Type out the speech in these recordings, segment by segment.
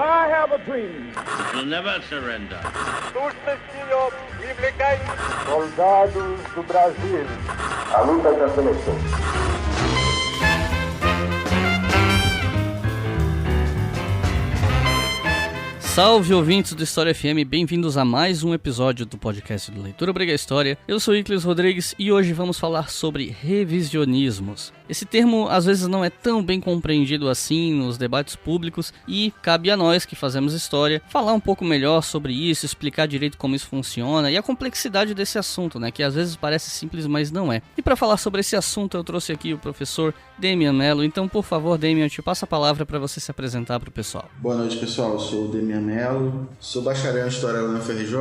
I have a dream. We'll never surrender. Soldados do Brasil. A luta da seleção. Salve, ouvintes do História FM, bem-vindos a mais um episódio do podcast do Leitura Obriga História. Eu sou Iclis Rodrigues e hoje vamos falar sobre revisionismos. Esse termo às vezes não é tão bem compreendido assim nos debates públicos e cabe a nós que fazemos história falar um pouco melhor sobre isso, explicar direito como isso funciona e a complexidade desse assunto, né, que às vezes parece simples, mas não é. E para falar sobre esse assunto eu trouxe aqui o professor Demian Mello, então por favor, Demian, eu te passo a palavra para você se apresentar para o pessoal. Boa noite, pessoal, eu sou o Demian Mello, sou bacharel em História lá na UFRJ,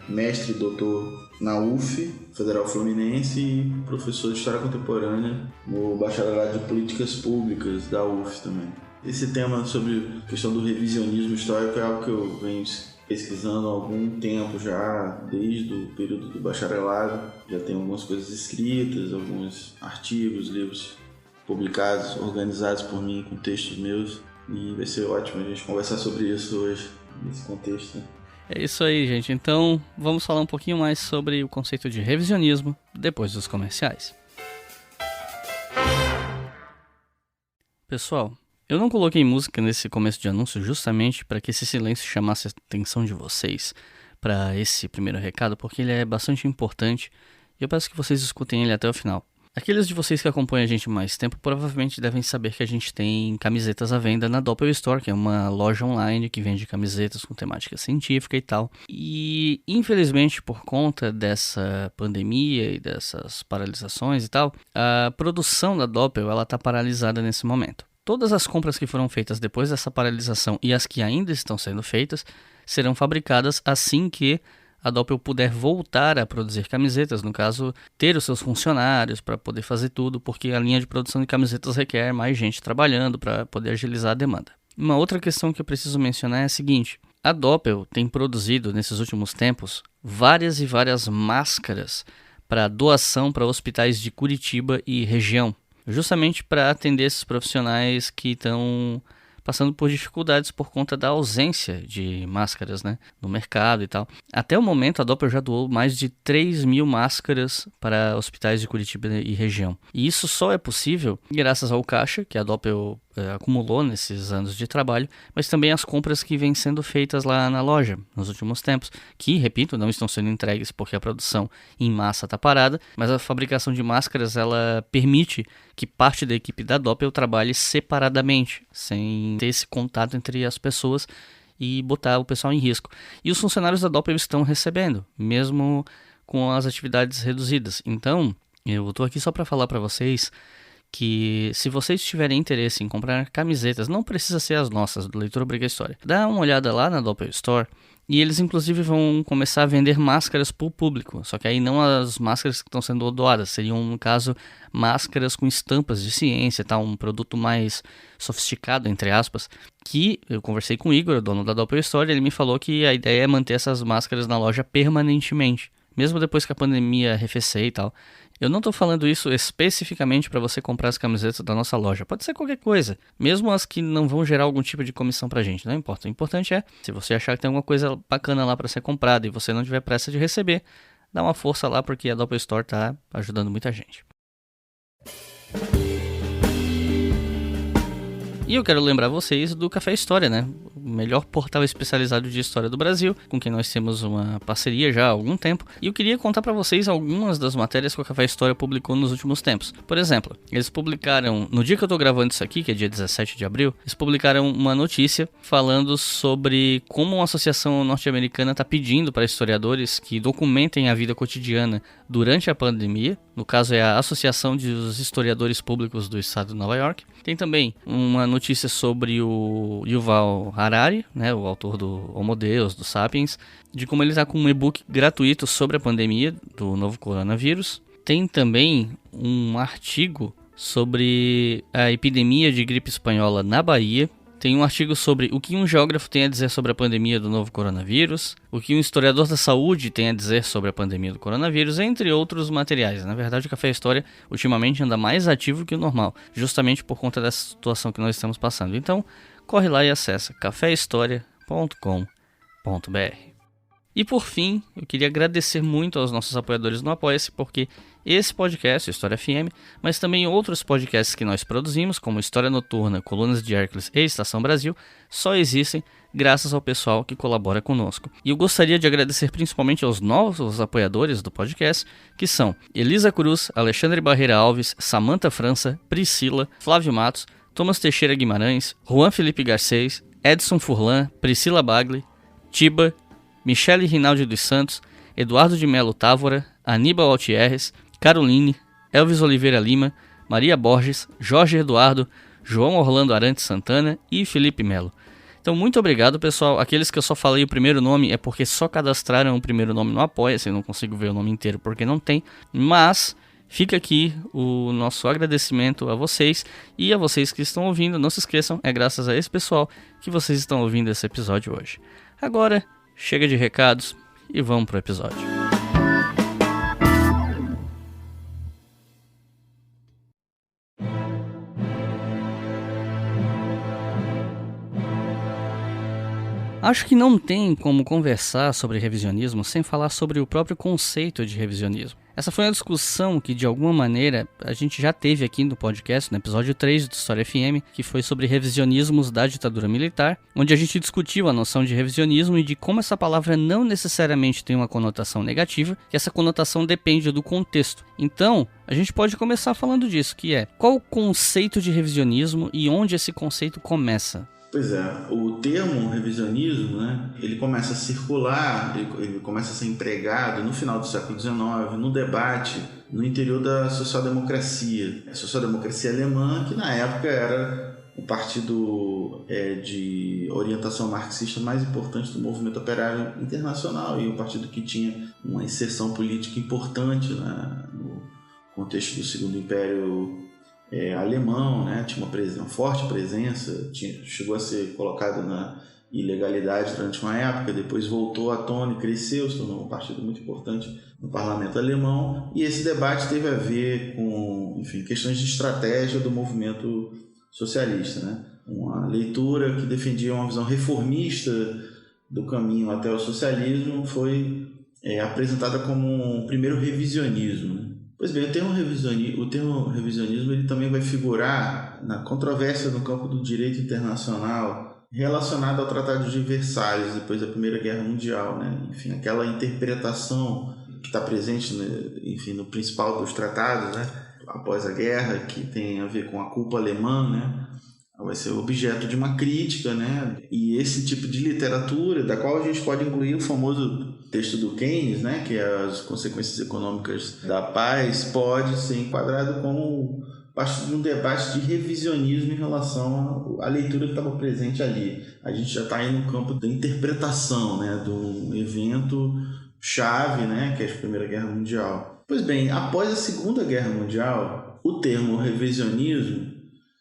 mestre e doutor na UF, Federal Fluminense, e professor de História Contemporânea no Bacharelado de Políticas Públicas da UF também. Esse tema sobre a questão do revisionismo histórico é algo que eu venho pesquisando há algum tempo já, desde o período do bacharelado. Já tenho algumas coisas escritas, alguns artigos, livros publicados, organizados por mim com textos meus, e vai ser ótimo a gente conversar sobre isso hoje, nesse contexto. É isso aí, gente. Então, vamos falar um pouquinho mais sobre o conceito de revisionismo depois dos comerciais. Pessoal, eu não coloquei música nesse começo de anúncio justamente para que esse silêncio chamasse a atenção de vocês para esse primeiro recado, porque ele é bastante importante e eu peço que vocês escutem ele até o final. Aqueles de vocês que acompanham a gente há mais tempo provavelmente devem saber que a gente tem camisetas à venda na Doppel Store, que é uma loja online que vende camisetas com temática científica e tal. E infelizmente por conta dessa pandemia e dessas paralisações e tal, a produção da Doppel está paralisada nesse momento. Todas as compras que foram feitas depois dessa paralisação e as que ainda estão sendo feitas serão fabricadas assim que a Doppel puder voltar a produzir camisetas, no caso, ter os seus funcionários para poder fazer tudo, porque a linha de produção de camisetas requer mais gente trabalhando para poder agilizar a demanda. Uma outra questão que eu preciso mencionar é a seguinte: a Doppel tem produzido, nesses últimos tempos, várias e várias máscaras para doação para hospitais de Curitiba e região, justamente para atender esses profissionais que estão passando por dificuldades por conta da ausência de máscaras, né, no mercado e tal. Até o momento, a Doppel já doou mais de 3.000 máscaras para hospitais de Curitiba e região. E isso só é possível graças ao caixa que a Doppel acumulou nesses anos de trabalho, mas também as compras que vêm sendo feitas lá na loja nos últimos tempos, que, repito, não estão sendo entregues porque a produção em massa está parada, mas a fabricação de máscaras ela permite que parte da equipe da Doppel trabalhe separadamente, sem ter esse contato entre as pessoas e botar o pessoal em risco. E os funcionários da Doppel estão recebendo, mesmo com as atividades reduzidas. Então, eu estou aqui só para falar para vocês que se vocês tiverem interesse em comprar camisetas, não precisa ser as nossas, do Leitura Obriga História. Dá uma olhada lá na Doppel Store e eles inclusive vão começar a vender máscaras para o público, só que aí não as máscaras que estão sendo doadas, seriam no caso máscaras com estampas de ciência, tá? Um produto mais sofisticado, entre aspas, que eu conversei com o Igor, dono da Doppel Store, ele me falou que a ideia é manter essas máscaras na loja permanentemente, mesmo depois que a pandemia arrefecer e tal. Eu não estou falando isso especificamente para você comprar as camisetas da nossa loja. Pode ser qualquer coisa, mesmo as que não vão gerar algum tipo de comissão para a gente. Não importa. O importante é, se você achar que tem alguma coisa bacana lá para ser comprada e você não tiver pressa de receber, dá uma força lá porque a Doppel Store está ajudando muita gente. E eu quero lembrar vocês do Café História, né? O melhor portal especializado de história do Brasil, com quem nós temos uma parceria já há algum tempo. E eu queria contar para vocês algumas das matérias que o Café História publicou nos últimos tempos. Por exemplo, eles publicaram, no dia que eu tô gravando isso aqui, que é dia 17 de abril, eles publicaram uma notícia falando sobre como uma associação norte-americana está pedindo para historiadores que documentem a vida cotidiana durante a pandemia. No caso é a Associação dos Historiadores Públicos do Estado de Nova York. Tem também uma notícia sobre o Yuval Harari, né, o autor do Homo Deus, do Sapiens, de como ele está com um e-book gratuito sobre a pandemia do novo coronavírus. Tem também um artigo sobre a epidemia de gripe espanhola na Bahia. Tem um artigo sobre o que um geógrafo tem a dizer sobre a pandemia do novo coronavírus, o que um historiador da saúde tem a dizer sobre a pandemia do coronavírus, entre outros materiais. Na verdade, o Café História ultimamente anda mais ativo que o normal, justamente por conta dessa situação que nós estamos passando. Então, corre lá e acessa caféhistoria.com.br. E por fim, eu queria agradecer muito aos nossos apoiadores no Apoia-se, porque esse podcast, História FM, mas também outros podcasts que nós produzimos, como História Noturna, Colunas de Hércules e Estação Brasil, só existem graças ao pessoal que colabora conosco. E eu gostaria de agradecer principalmente aos novos apoiadores do podcast, que são Elisa Cruz, Alexandre Barreira Alves, Samantha França, Priscila, Flávio Matos, Thomas Teixeira Guimarães, Juan Felipe Garcês, Edson Furlan, Priscila Bagli, Tiba, Michele Rinaldi dos Santos, Eduardo de Melo Távora, Aníbal Altierres, Caroline, Elvis Oliveira Lima, Maria Borges, Jorge Eduardo, João Orlando Arantes Santana e Felipe Melo. Então, muito obrigado, pessoal. Aqueles que eu só falei o primeiro nome é porque só cadastraram o primeiro nome no Apoia-se. Eu não consigo ver o nome inteiro porque não tem. Mas fica aqui o nosso agradecimento a vocês e a vocês que estão ouvindo. Não se esqueçam, é graças a esse pessoal que vocês estão ouvindo esse episódio hoje. Agora, chega de recados e vamos pro episódio. Acho que não tem como conversar sobre revisionismo sem falar sobre o próprio conceito de revisionismo. Essa foi uma discussão que, de alguma maneira, a gente já teve aqui no podcast, no episódio 3 do História FM, que foi sobre revisionismos da ditadura militar, onde a gente discutiu a noção de revisionismo e de como essa palavra não necessariamente tem uma conotação negativa, que essa conotação depende do contexto. Então, a gente pode começar falando disso, que é qual o conceito de revisionismo e onde esse conceito começa? Pois é, o termo revisionismo, né, ele começa a circular, ele começa a ser empregado no final do século XIX, no debate, no interior da social-democracia. A social-democracia alemã, que na época era o partido de orientação marxista mais importante do movimento operário internacional e um partido que tinha uma inserção política importante, né, no contexto do Segundo Império alemão, né? Tinha uma forte presença, chegou a ser colocado na ilegalidade durante uma época, depois voltou à tona e cresceu, se tornou um partido muito importante no parlamento alemão, e esse debate teve a ver com, enfim, questões de estratégia do movimento socialista, né? Uma leitura que defendia uma visão reformista do caminho até o socialismo foi apresentada como um primeiro revisionismo, né? Pois bem, o termo revisionismo ele também vai figurar na controvérsia no campo do direito internacional relacionado ao Tratado de Versalhes, depois da Primeira Guerra Mundial, né? Enfim, aquela interpretação que está presente, enfim, no principal dos tratados, né? Após a guerra, que tem a ver com a culpa alemã, né? Vai ser objeto de uma crítica, né? E esse tipo de literatura, da qual a gente pode incluir o famoso texto do Keynes, né? Que é as consequências econômicas da paz, pode ser enquadrado como parte de um debate de revisionismo em relação à leitura que estava presente ali. A gente já está aí no campo da interpretação, né? De um evento chave, né? Que é a Primeira Guerra Mundial. Pois bem, após a Segunda Guerra Mundial, o termo revisionismo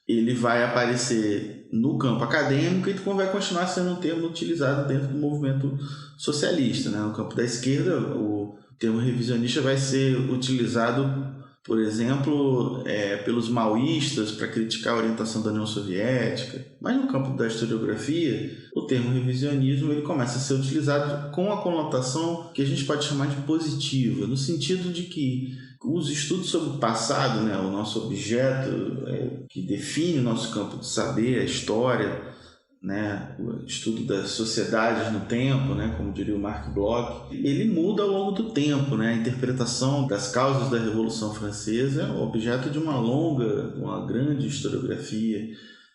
ele vai aparecer no campo acadêmico e vai continuar sendo um termo utilizado dentro do movimento socialista, né? No campo da esquerda, o termo revisionista vai ser utilizado, por exemplo, pelos maoístas para criticar a orientação da União Soviética. Mas no campo da historiografia, o termo revisionismo ele começa a ser utilizado com a conotação que a gente pode chamar de positiva, no sentido de que os estudos sobre o passado, né, o nosso objeto que define o nosso campo de saber, a história, né, o estudo das sociedades no tempo, né, como diria o Marc Bloch, ele muda ao longo do tempo, né, a interpretação das causas da Revolução Francesa é objeto de uma grande historiografia,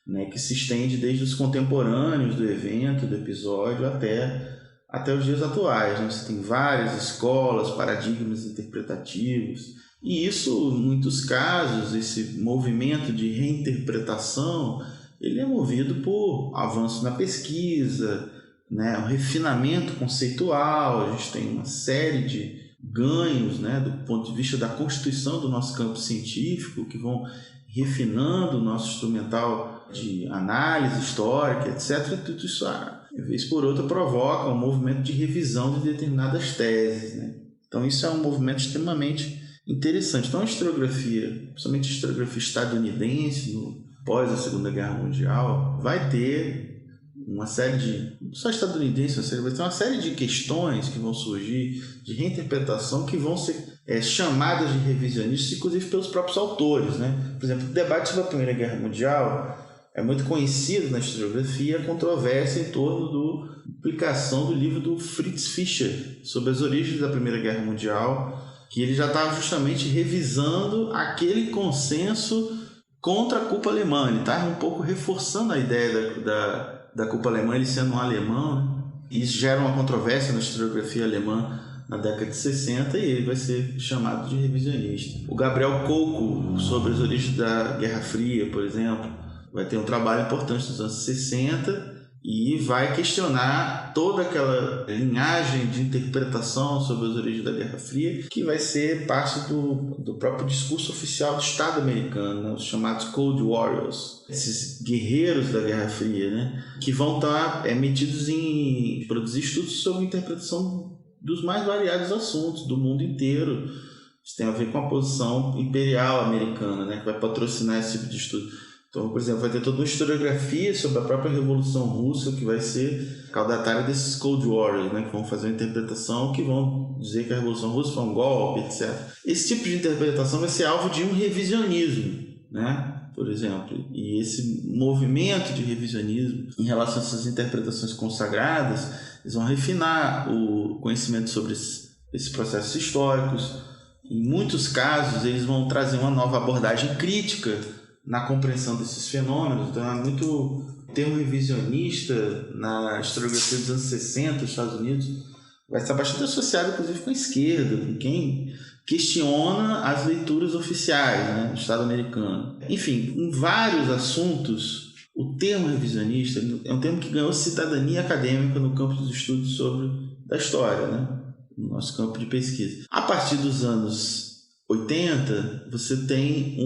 né, que se estende desde os contemporâneos do evento, do episódio, até os dias atuais, né? Você tem várias escolas, paradigmas interpretativos, e isso, em muitos casos, esse movimento de reinterpretação, ele é movido por avanço na pesquisa, né? Um refinamento conceitual, a gente tem uma série de ganhos, né? Do ponto de vista da constituição do nosso campo científico, que vão refinando o nosso instrumental de análise histórica, etc. E tudo isso, vez por outra, provoca um movimento de revisão de determinadas teses, né? Então isso é um movimento extremamente interessante. Então a historiografia, principalmente a historiografia estadunidense, pós a Segunda Guerra Mundial, vai ter uma série de... não só estadunidense, vai ter uma série de questões que vão surgir, de reinterpretação, que vão ser chamadas de revisionistas, inclusive pelos próprios autores, né? Por exemplo, o debate sobre a Primeira Guerra Mundial é muito conhecido na historiografia, a controvérsia em torno da publicação do livro do Fritz Fischer sobre as origens da Primeira Guerra Mundial, que ele já estava justamente revisando aquele consenso contra a culpa alemã. Ele estava um pouco reforçando a ideia da culpa alemã, ele sendo um alemão, né? Isso gera uma controvérsia na historiografia alemã na década de 60 e ele vai ser chamado de revisionista. O Gabriel Coco, sobre as origens da Guerra Fria, por exemplo, vai ter um trabalho importante nos anos 60 e vai questionar toda aquela linhagem de interpretação sobre as origens da Guerra Fria, que vai ser parte do próprio discurso oficial do Estado americano, né? Os chamados Cold Warriors, esses guerreiros da Guerra Fria, né? Que vão estar metidos em produzir estudos sobre a interpretação dos mais variados assuntos do mundo inteiro. Isso tem a ver com a posição imperial americana, né? Que vai patrocinar esse tipo de estudo. Então, por exemplo, vai ter toda uma historiografia sobre a própria Revolução Russa, que vai ser caudatária desses Cold Warriors, né, que vão fazer uma interpretação, que vão dizer que a Revolução Russa foi um golpe, etc. Esse tipo de interpretação vai ser alvo de um revisionismo, né, por exemplo. E esse movimento de revisionismo em relação a essas interpretações consagradas, eles vão refinar o conhecimento sobre esses processos históricos. Em muitos casos, eles vão trazer uma nova abordagem crítica na compreensão desses fenômenos. Então é muito... o termo revisionista na historiografia dos anos 60 dos Estados Unidos vai estar bastante associado, inclusive, com a esquerda, com quem questiona as leituras oficiais, né, do Estado americano. Enfim, em vários assuntos, o termo revisionista é um termo que ganhou cidadania acadêmica no campo dos estudos da história, né, no nosso campo de pesquisa. A partir dos anos 80, você tem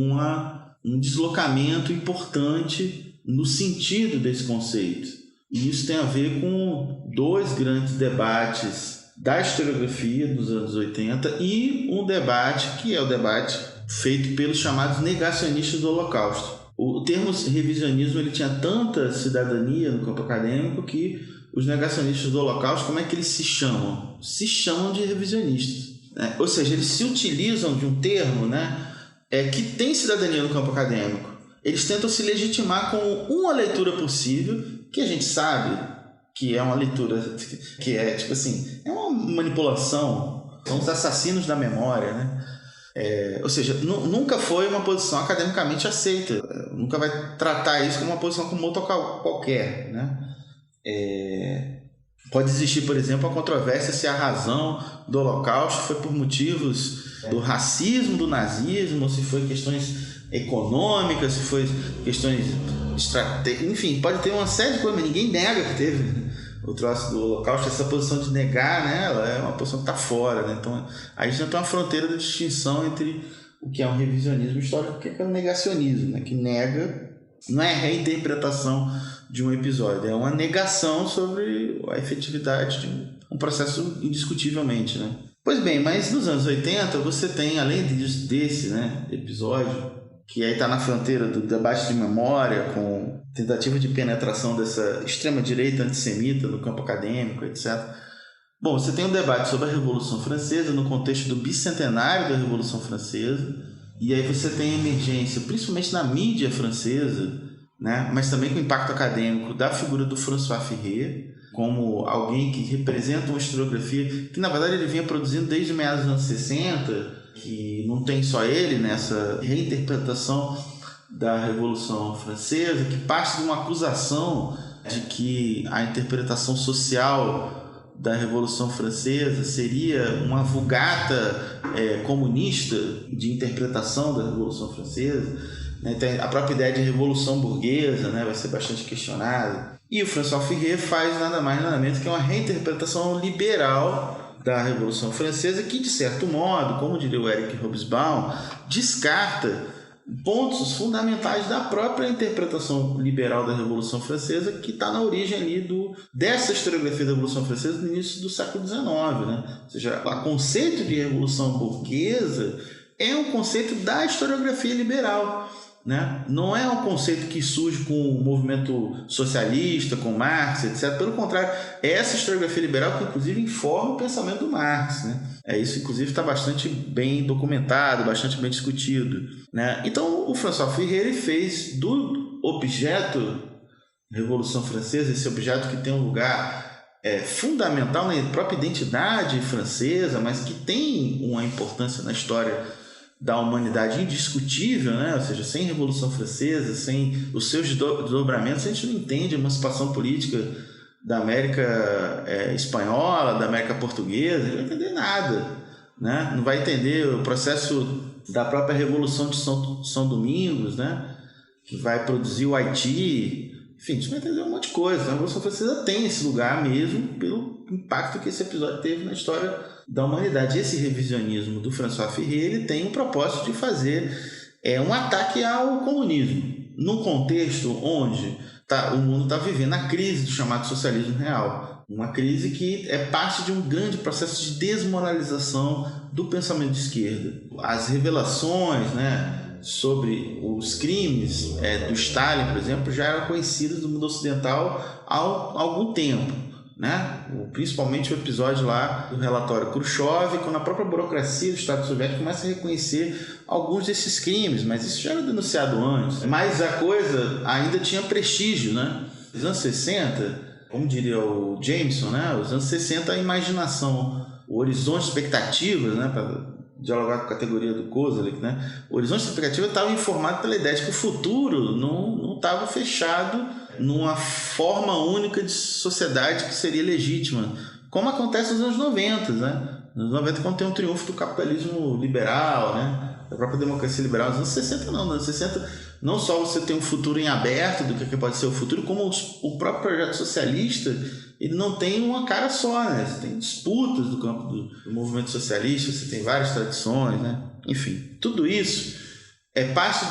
um deslocamento importante no sentido desse conceito. E isso tem a ver com dois grandes debates da historiografia dos anos 80 e um debate que é o debate feito pelos chamados negacionistas do Holocausto. O termo revisionismo ele tinha tanta cidadania no campo acadêmico que os negacionistas do Holocausto, como é que eles se chamam? Se chamam de revisionistas, né? Ou seja, eles se utilizam de um termo, né, que tem cidadania no campo acadêmico. Eles tentam se legitimar com uma leitura possível, que a gente sabe que é uma leitura que é, tipo assim, é uma manipulação, são os assassinos da memória, né? Ou seja, nunca foi uma posição academicamente aceita, nunca vai tratar isso como uma posição como outra qualquer, né? Pode existir, por exemplo, a controvérsia se a razão do Holocausto foi por motivos do racismo, do nazismo, ou se foi questões econômicas, se foi questões estratégicas, enfim, pode ter uma série de coisas, mas ninguém nega que teve o troço do Holocausto. Essa posição de negar, né, ela é uma posição que está fora, né? Então, aí a gente tem uma fronteira de distinção entre o que é um revisionismo histórico e o que é um negacionismo, né? Que nega, não é reinterpretação de um episódio, é uma negação sobre a efetividade de um processo indiscutivelmente, né? Pois bem, mas nos anos 80 você tem, além desse, né, episódio, que aí está na fronteira do debate de memória, com tentativa de penetração dessa extrema-direita antissemita no campo acadêmico, etc. Bom, você tem um debate sobre a Revolução Francesa no contexto do bicentenário da Revolução Francesa, e aí você tem a emergência, principalmente na mídia francesa, né, mas também com impacto acadêmico, da figura do François Furet, como alguém que representa uma historiografia que, na verdade, ele vinha produzindo desde meados dos anos 60, que não tem só ele nessa reinterpretação da Revolução Francesa, que parte de uma acusação de que a interpretação social da Revolução Francesa seria uma vulgata comunista de interpretação da Revolução Francesa, né? Tem a própria ideia de revolução burguesa, né? Vai ser bastante questionada. E o François Furet faz nada mais nada menos que uma reinterpretação liberal da Revolução Francesa que, de certo modo, como diria o Eric Hobsbawm, descarta pontos fundamentais da própria interpretação liberal da Revolução Francesa, que está na origem ali dessa historiografia da Revolução Francesa no início do século XIX, né? Ou seja, o conceito de revolução burguesa é um conceito da historiografia liberal, né? Não é um conceito que surge com o movimento socialista, com Marx, etc. Pelo contrário, é essa historiografia liberal que inclusive informa o pensamento do Marx, né? Isso inclusive está bastante bem documentado, bastante bem discutido, né? Então o François Ferrier fez do objeto Revolução Francesa, esse objeto que tem um lugar fundamental na própria identidade francesa, mas que tem uma importância na história da humanidade indiscutível, né? Ou seja, sem Revolução Francesa, sem os seus desdobramentos, a gente não entende a emancipação política da América espanhola, da América portuguesa, não vai entender nada, né? Não vai entender o processo da própria Revolução de São Domingos, né? Que vai produzir o Haiti, enfim, a gente vai entender um monte de coisa. A Revolução Francesa tem esse lugar mesmo pelo impacto que esse episódio teve na história da humanidade. Esse revisionismo do François Ferrier, ele tem o propósito de fazer um ataque ao comunismo, num contexto onde o mundo está vivendo a crise do chamado socialismo real. Uma crise que é parte de um grande processo de desmoralização do pensamento de esquerda. As revelações, né, sobre os crimes do Stalin, por exemplo, já eram conhecidas no mundo ocidental há algum tempo, né? Principalmente o episódio lá do relatório Khrushchev, quando a própria burocracia do Estado Soviético começa a reconhecer alguns desses crimes, mas isso já era denunciado antes. Mas a coisa ainda tinha prestígio, né? Nos anos 60, como diria o Jameson, né? Os anos 60, a imaginação, o horizonte de expectativas, né? Para dialogar com a categoria do Koselleck, né? O horizonte de expectativa estava informado pela ideia de que o futuro não estava fechado numa forma única de sociedade que seria legítima, como acontece nos anos 90, né? Nos anos 90, quando tem um triunfo do capitalismo liberal, né? Da própria democracia liberal. Nos anos 60 não, nos anos 60 não só você tem um futuro em aberto do que pode ser o futuro, como o próprio projeto socialista, ele não tem uma cara só, né? Você tem disputas do campo do movimento socialista, você tem várias tradições, né? Enfim, tudo isso é parte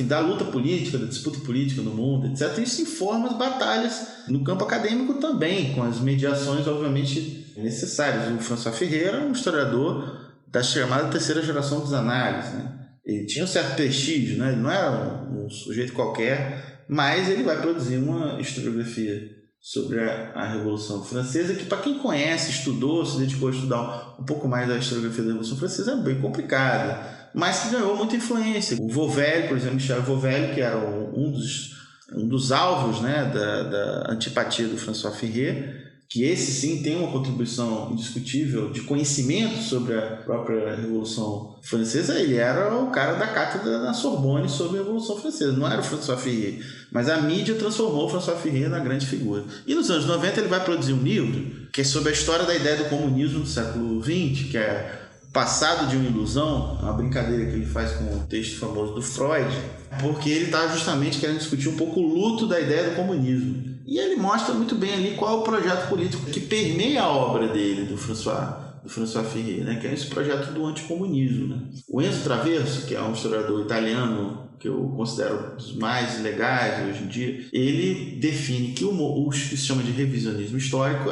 da luta política, da disputa política no mundo, etc. Isso informa as batalhas no campo acadêmico também, com as mediações, obviamente, necessárias. O François Ferrier é um historiador da chamada terceira geração dos análises, né? Ele tinha um certo prestígio, né? Ele não era um sujeito qualquer, mas ele vai produzir uma historiografia sobre a Revolução Francesa, que para quem conhece, estudou, se dedicou a estudar um pouco mais da historiografia da Revolução Francesa, é bem complicada, mas que ganhou muita influência. O Vauvel, por exemplo, Michel Vauvel, que era um dos alvos, né, da antipatia do François Ferrier, que esse sim tem uma contribuição indiscutível de conhecimento sobre a própria Revolução Francesa. Ele era o cara da cátedra na Sorbonne sobre a Revolução Francesa, não era o François Ferrier, mas a mídia transformou o François Ferrier na grande figura. E nos anos 90 ele vai produzir um livro que é sobre a história da ideia do comunismo do século XX, que é Passado de uma Ilusão, uma brincadeira que ele faz com o texto famoso do Freud, porque ele está justamente querendo discutir um pouco o luto da ideia do comunismo. E ele mostra muito bem ali qual é o projeto político que permeia a obra dele, do François Ferrier, né? Que é esse projeto do anticomunismo, né? O Enzo Traverso, que é um historiador italiano que eu considero um dos mais legais hoje em dia, ele define que o que se chama de revisionismo histórico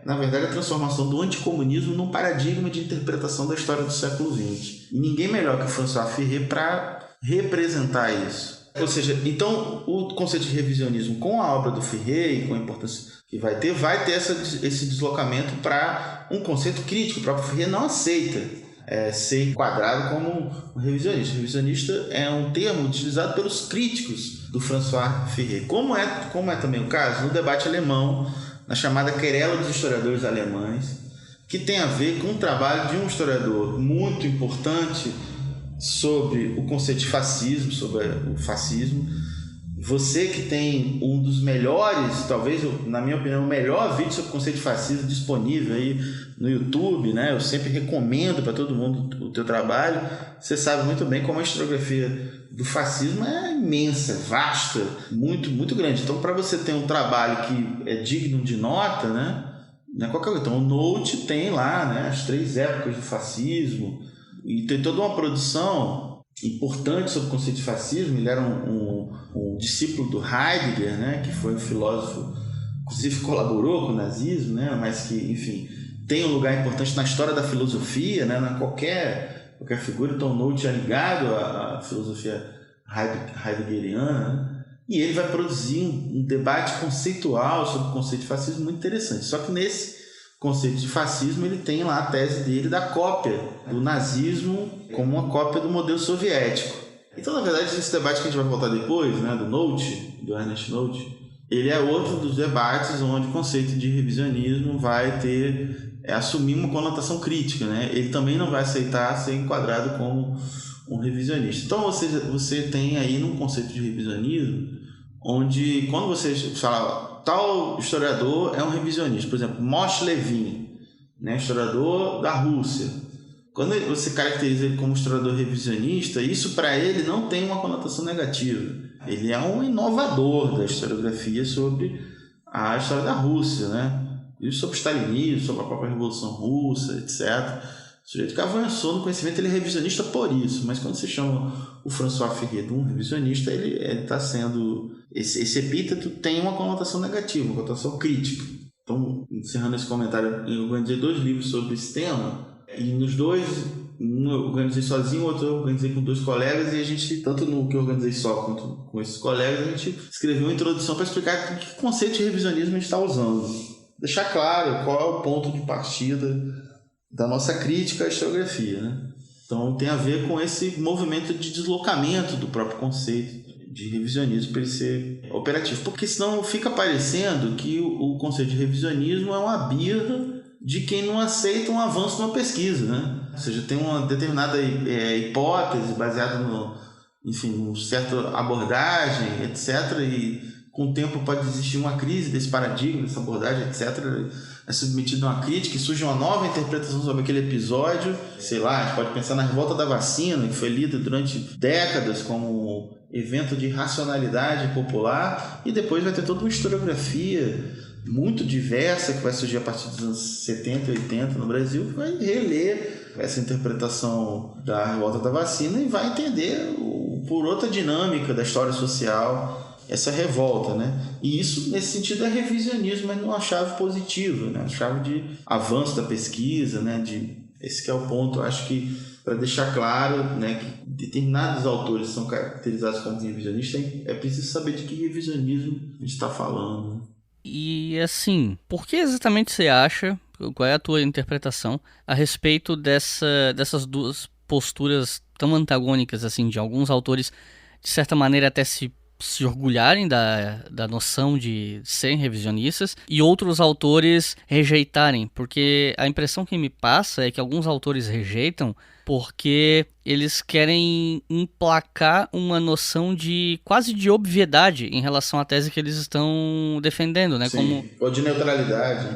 na verdade, a transformação do anticomunismo num paradigma de interpretação da história do século XX. E ninguém melhor que o François Ferrier para representar isso. Ou seja, então o conceito de revisionismo com a obra do Ferrier e com a importância que vai ter esse deslocamento para um conceito crítico. O próprio Ferrier não aceita ser enquadrado como um revisionista. Revisionista é um termo utilizado pelos críticos do François Ferrier, como é também o caso no debate alemão, na chamada querela dos historiadores alemães, que tem a ver com o trabalho de um historiador muito importante sobre o conceito de fascismo, sobre o fascismo. Você que tem um dos melhores, talvez, na minha opinião, o melhor vídeo sobre o conceito de fascismo disponível aí no YouTube, né? Eu sempre recomendo para todo mundo o teu trabalho. Você sabe muito bem como a historiografia do fascismo é imensa, vasta, muito, muito grande. Então, para você ter um trabalho que é digno de nota, né? Não é qualquer coisa. Então, o Note tem lá, né, as 3 épocas do fascismo, e tem toda uma produção importante sobre o conceito de fascismo. Ele era um discípulo do Heidegger, né, que foi um filósofo, inclusive colaborou com o nazismo, né, mas que, enfim, tem um lugar importante na história da filosofia, né, na qualquer figura. Então, Nolte é ligado à filosofia heideggeriana, né? E ele vai produzir um debate conceitual sobre o conceito de fascismo muito interessante. Só que nesse conceito de fascismo ele tem lá a tese dele da cópia do nazismo como uma cópia do modelo soviético. Então, na verdade, esse debate que a gente vai voltar depois, né, do Nolte, do Ernest Nolte, ele é outro dos debates onde o conceito de revisionismo vai assumir uma conotação crítica, né? Ele também não vai aceitar ser enquadrado como um revisionista. Então você tem aí num conceito de revisionismo onde, quando você fala tal historiador é um revisionista, por exemplo, Moshe Levin, né, historiador da Rússia, quando você caracteriza ele como historiador revisionista, isso para ele não tem uma conotação negativa. Ele é um inovador da historiografia sobre a história da Rússia, né? E sobre o stalinismo, sobre a própria Revolução Russa, etc. O sujeito que avançou no conhecimento, ele é revisionista por isso. Mas quando você chama o François Ferré de um revisionista, ele está sendo... Esse epíteto tem uma conotação negativa, uma conotação crítica. Então, encerrando esse comentário, eu organizei 2 livros sobre esse tema. E nos 2, um eu organizei sozinho, o outro eu organizei com 2 colegas. E a gente, tanto no que eu organizei só quanto com esses colegas, a gente escreveu uma introdução para explicar que conceito de revisionismo a gente está usando. Deixar claro qual é o ponto de partida da nossa crítica à historiografia, né? Então tem a ver com esse movimento de deslocamento do próprio conceito de revisionismo para ele ser operativo, porque senão fica parecendo que o conceito de revisionismo é uma birra de quem não aceita um avanço numa pesquisa, né? Ou seja, tem uma determinada hipótese baseada numa certa abordagem, etc., e com o tempo pode existir uma crise desse paradigma, dessa abordagem, etc., é submetido a uma crítica e surge uma nova interpretação sobre aquele episódio. Sei lá, a gente pode pensar na revolta da vacina, que foi lida durante décadas como evento de racionalidade popular, e depois vai ter toda uma historiografia muito diversa que vai surgir a partir dos anos 70 e 80 no Brasil, que vai reler essa interpretação da revolta da vacina e vai entender por outra dinâmica da história social essa revolta, né? E isso, nesse sentido, é revisionismo, mas numa chave positiva, né? Uma chave de avanço da pesquisa, né? Esse que é o ponto, acho que, para deixar claro, né, que determinados autores são caracterizados como revisionistas, é preciso saber de que revisionismo a gente está falando. E assim, por que exatamente você acha, qual é a tua interpretação a respeito dessas 2 posturas tão antagônicas, assim, de alguns autores, de certa maneira, até se orgulharem da noção de serem revisionistas e outros autores rejeitarem? Porque a impressão que me passa é que alguns autores rejeitam porque eles querem emplacar uma noção quase de obviedade em relação à tese que eles estão defendendo, né? Sim, ou de neutralidade.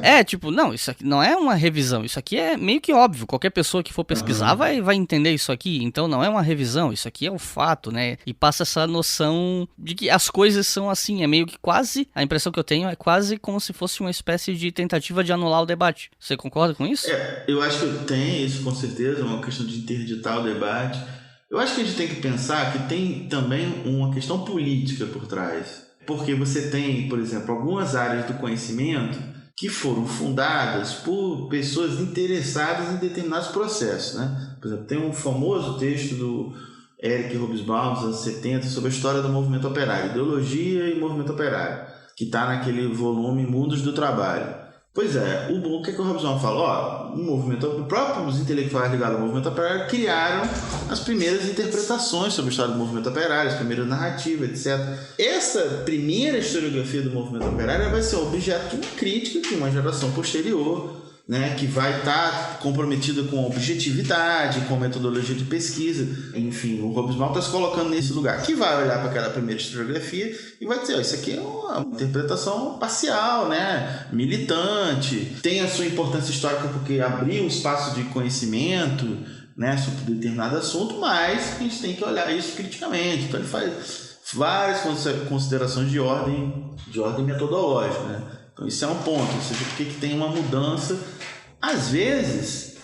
Não, isso aqui não é uma revisão, isso aqui é meio que óbvio, qualquer pessoa que for pesquisar vai entender isso aqui, então não é uma revisão, isso aqui é o fato, né? E passa essa noção de que as coisas são assim, é meio que quase, a impressão que eu tenho é quase como se fosse uma espécie de tentativa de anular o debate. Você concorda com isso? Eu acho que tem isso, com certeza, é uma questão de interditar o debate. Eu acho que a gente tem que pensar que tem também uma questão política por trás. Porque você tem, por exemplo, algumas áreas do conhecimento que foram fundadas por pessoas interessadas em determinados processos, né? Por exemplo, tem um famoso texto do Eric Hobsbawm, dos anos 70, sobre a história do movimento operário, ideologia e movimento operário, que está naquele volume Mundos do Trabalho. Pois é, o que o Hobsbawm fala? Os próprios intelectuais ligados ao movimento operário criaram as primeiras interpretações sobre a história do movimento operário, as primeiras narrativas, etc. Essa primeira historiografia do movimento operário vai ser objeto de uma crítica de uma geração posterior, né, que vai estar comprometida com objetividade, com metodologia de pesquisa. Enfim, o Hobsbawm está se colocando nesse lugar, que vai olhar para aquela primeira historiografia e vai dizer, isso aqui é uma interpretação parcial, né, militante, tem a sua importância histórica porque abriu um espaço de conhecimento, né, sobre determinado assunto, mas a gente tem que olhar isso criticamente. Então ele faz várias considerações de ordem metodológica, né? Então isso é um ponto, ou seja, porque tem uma mudança. Às vezes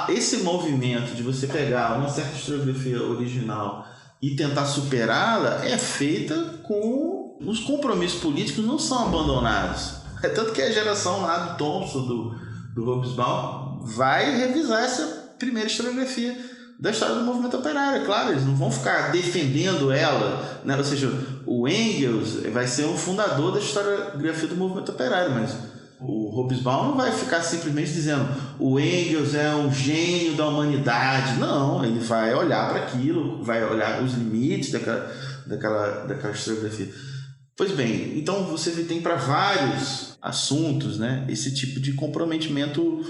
Esse movimento de você pegar uma certa historiografia original e tentar superá-la é feita com... Os compromissos políticos não são abandonados. É tanto que a geração lá do Thompson, do Hobsbawm, vai revisar essa primeira historiografia da história do movimento operário. Claro, eles não vão ficar defendendo ela, né? Ou seja, o Engels vai ser o fundador da historiografia do movimento operário, mas o Hobsbawm não vai ficar simplesmente dizendo o Engels é um gênio da humanidade. Não, ele vai olhar para aquilo, vai olhar os limites daquela historiografia. Pois bem, então você tem para vários assuntos, né, esse tipo de comprometimento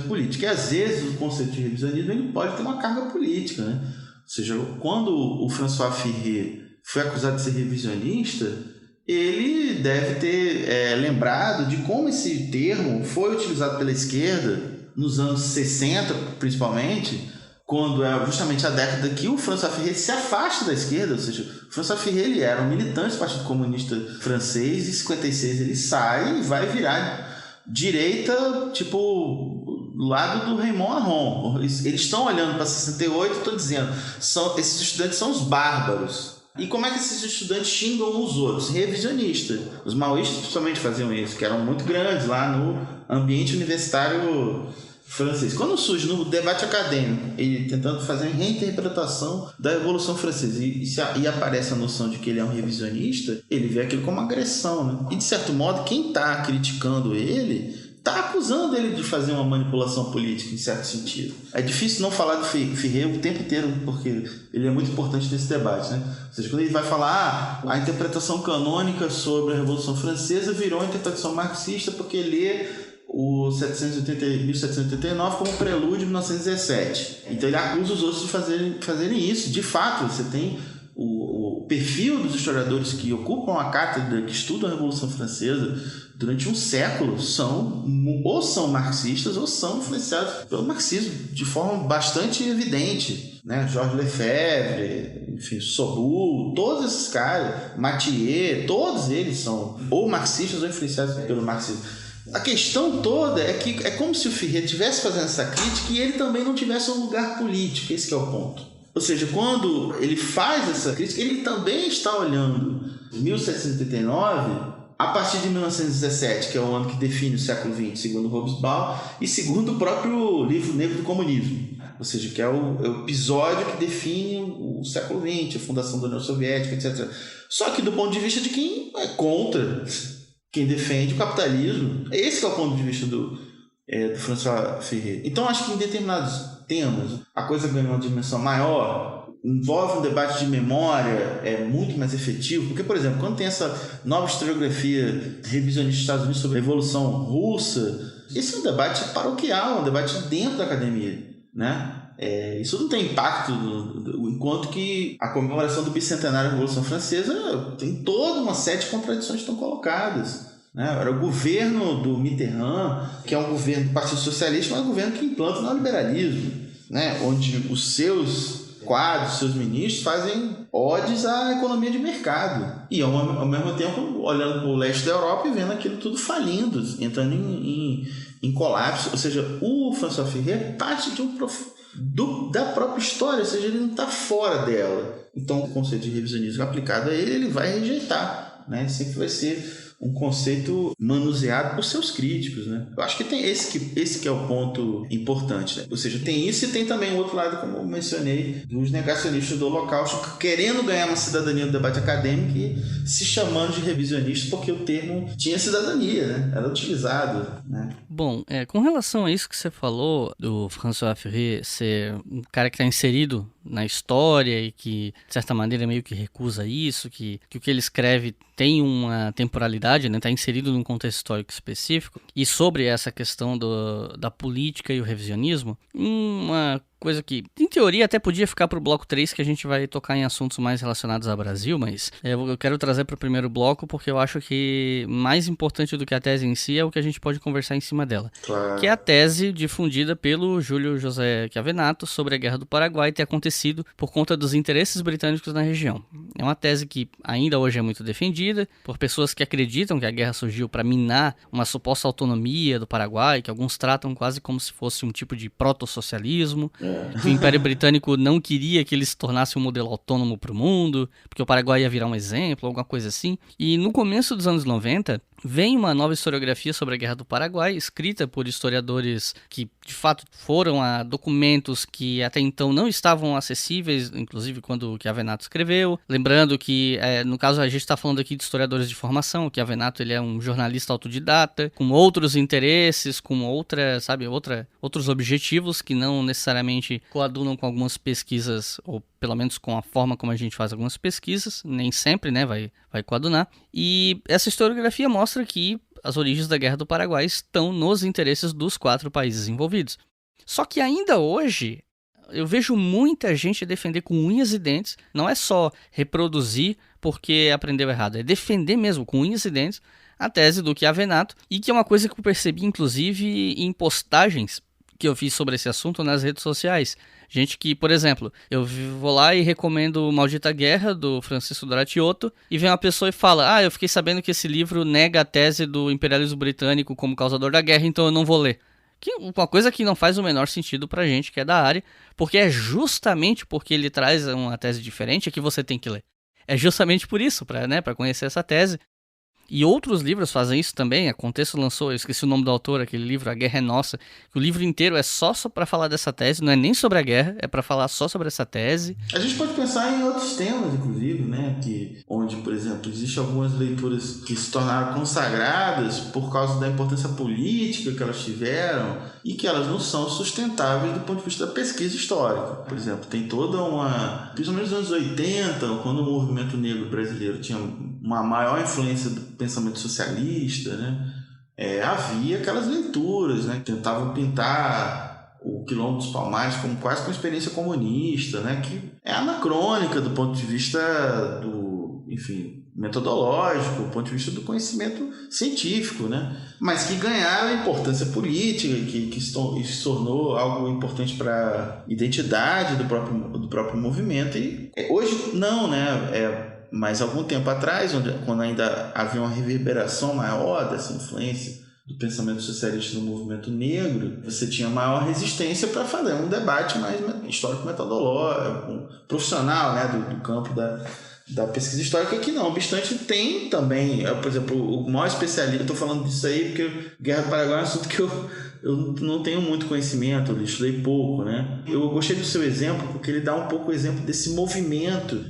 político. E às vezes o conceito de revisionismo ele pode ter uma carga política, né? Ou seja, quando o François Firret foi acusado de ser revisionista, ele deve ter lembrado de como esse termo foi utilizado pela esquerda nos anos 60, principalmente, quando é justamente a década que o François Firret se afasta da esquerda. Ou seja, o François Firret ele era um militante do Partido Comunista Francês, e em 56 ele sai e vai virar direita, tipo, do lado do Raymond Aron. Eles estão olhando para 68 e estão dizendo, esses estudantes são os bárbaros. E como é que esses estudantes xingam os outros? Revisionistas. Os maoístas principalmente faziam isso, que eram muito grandes lá no ambiente universitário francês. Quando surge no debate acadêmico, ele tentando fazer uma reinterpretação da Revolução Francesa e aparece a noção de que ele é um revisionista, ele vê aquilo como agressão, né? E de certo modo, quem está criticando ele está acusando ele de fazer uma manipulação política, em certo sentido. É difícil não falar do Firret o tempo inteiro, porque ele é muito importante nesse debate, né? Ou seja, quando ele vai falar a interpretação canônica sobre a Revolução Francesa virou uma interpretação marxista porque lê o 1789 como prelúdio de 1917. Então ele acusa os outros de fazerem isso. De fato, você tem o perfil dos historiadores que ocupam a cátedra, que estudam a Revolução Francesa durante um século, são marxistas ou são influenciados pelo marxismo de forma bastante evidente, né? Georges Lefebvre, enfim, Sobul, todos esses caras, Mathieu, todos eles são ou marxistas ou influenciados pelo marxismo. A questão toda é que é como se o Firret estivesse fazendo essa crítica e ele também não tivesse um lugar político. Esse que é o ponto. Ou seja, quando ele faz essa crítica, ele também está olhando 1789 a partir de 1917, que é o ano que define o século XX, segundo Hobsbawm, e segundo o próprio livro Negro do Comunismo. Ou seja, que é o episódio que define o século XX, a fundação da União Soviética, etc. Só que do ponto de vista de quem é contra, quem defende o capitalismo, esse é o ponto de vista do François Firret. Então, acho que em determinados temas, a coisa ganha uma dimensão maior, envolve um debate de memória, é muito mais efetivo, porque, por exemplo, quando tem essa nova historiografia revisionista dos Estados Unidos sobre a Revolução Russa, esse é um debate paroquial, um debate dentro da academia, né? Isso não tem impacto, enquanto que a comemoração do bicentenário da Revolução Francesa tem toda uma série de contradições que estão colocadas, né? Era o governo do Mitterrand, que é um governo do Partido Socialista, mas é um governo que implanta o neoliberalismo, né? Onde os seus quadros, seus ministros fazem odes à economia de mercado e ao mesmo tempo olhando para o leste da Europa e vendo aquilo tudo falindo, entrando em colapso. Ou seja, o François Firret parte da própria história, ou seja, ele não está fora dela. Então o conceito de revisionismo aplicado a ele vai rejeitar, né? Sempre vai ser um conceito manuseado por seus críticos, né? Eu acho que tem esse que é o ponto importante, né? Ou seja, tem isso e tem também o outro lado, como eu mencionei, dos negacionistas do Holocausto querendo ganhar uma cidadania no debate acadêmico e se chamando de revisionista porque o termo tinha cidadania, né? Era utilizado, né? Bom, com relação a isso que você falou do François Firret ser um cara que está inserido na história e que, de certa maneira, meio que recusa isso, que o que ele escreve tem uma temporalidade, né? Está inserido num contexto histórico específico, e sobre essa questão da política e o revisionismo, uma coisa que, em teoria, até podia ficar pro bloco 3, que a gente vai tocar em assuntos mais relacionados ao Brasil, mas eu quero trazer pro primeiro bloco porque eu acho que mais importante do que a tese em si é o que a gente pode conversar em cima dela. Claro. Que é a tese difundida pelo Júlio José Chiavenato sobre a Guerra do Paraguai ter acontecido por conta dos interesses britânicos na região. É uma tese que ainda hoje é muito defendida por pessoas que acreditam que a guerra surgiu para minar uma suposta autonomia do Paraguai, que alguns tratam quase como se fosse um tipo de proto-socialismo, que o Império Britânico não queria que ele se tornasse um modelo autônomo para o mundo, porque o Paraguai ia virar um exemplo, alguma coisa assim. E no começo dos anos 90, vem uma nova historiografia sobre a Guerra do Paraguai, escrita por historiadores que, de fato, foram a documentos que até então não estavam acessíveis, inclusive quando o Chiavenato escreveu. Lembrando que, no caso, a gente está falando aqui de historiadores de formação. O Chiavenato, ele é um jornalista autodidata, com outros interesses, com outros objetivos que não necessariamente coadunam com algumas pesquisas, ou pelo menos com a forma como a gente faz algumas pesquisas, nem sempre, né, vai coadunar. E essa historiografia mostra que as origens da Guerra do Paraguai estão nos interesses dos 4 países envolvidos. Só que ainda hoje, eu vejo muita gente defender com unhas e dentes, não é só reproduzir porque aprendeu errado, é defender mesmo com unhas e dentes a tese do Chiavenato, e que é uma coisa que eu percebi inclusive em postagens que eu fiz sobre esse assunto nas redes sociais. Gente que, por exemplo, eu vou lá e recomendo Maldita Guerra, do Francisco Doratioto, e vem uma pessoa e fala: eu fiquei sabendo que esse livro nega a tese do imperialismo britânico como causador da guerra, então eu não vou ler. Que uma coisa que não faz o menor sentido pra gente que é da área, porque é justamente porque ele traz uma tese diferente que você tem que ler. É justamente por isso, pra conhecer essa tese. E outros livros fazem isso também. A Contexto lançou, eu esqueci o nome do autor, aquele livro, A Guerra é Nossa. O livro inteiro é só para falar dessa tese, não é nem sobre a guerra, é para falar só sobre essa tese. A gente pode pensar em outros temas, inclusive, né? Onde, por exemplo, existem algumas leituras que se tornaram consagradas por causa da importância política que elas tiveram e que elas não são sustentáveis do ponto de vista da pesquisa histórica. Por exemplo, tem toda uma... Principalmente nos anos 80, quando o movimento negro brasileiro tinha uma maior influência do pensamento socialista, né? Havia aquelas leituras, né? Que tentavam pintar o Quilombo dos Palmares como quase uma experiência comunista, né? Que é anacrônica do ponto de vista metodológico, do ponto de vista do conhecimento científico, né? Mas que ganharam importância política, que se tornou algo importante para a identidade do próprio movimento. E hoje não, né? Mas algum tempo atrás, quando ainda havia uma reverberação maior dessa influência do pensamento socialista no movimento negro, você tinha maior resistência para fazer um debate mais histórico-metodológico, profissional, né, do campo da pesquisa histórica, que não obstante tem também, por exemplo, o maior especialista, eu estou falando disso aí porque Guerra do Paraguai é um assunto que eu não tenho muito conhecimento, eu estudei pouco, né? Eu gostei do seu exemplo porque ele dá um pouco o exemplo desse movimento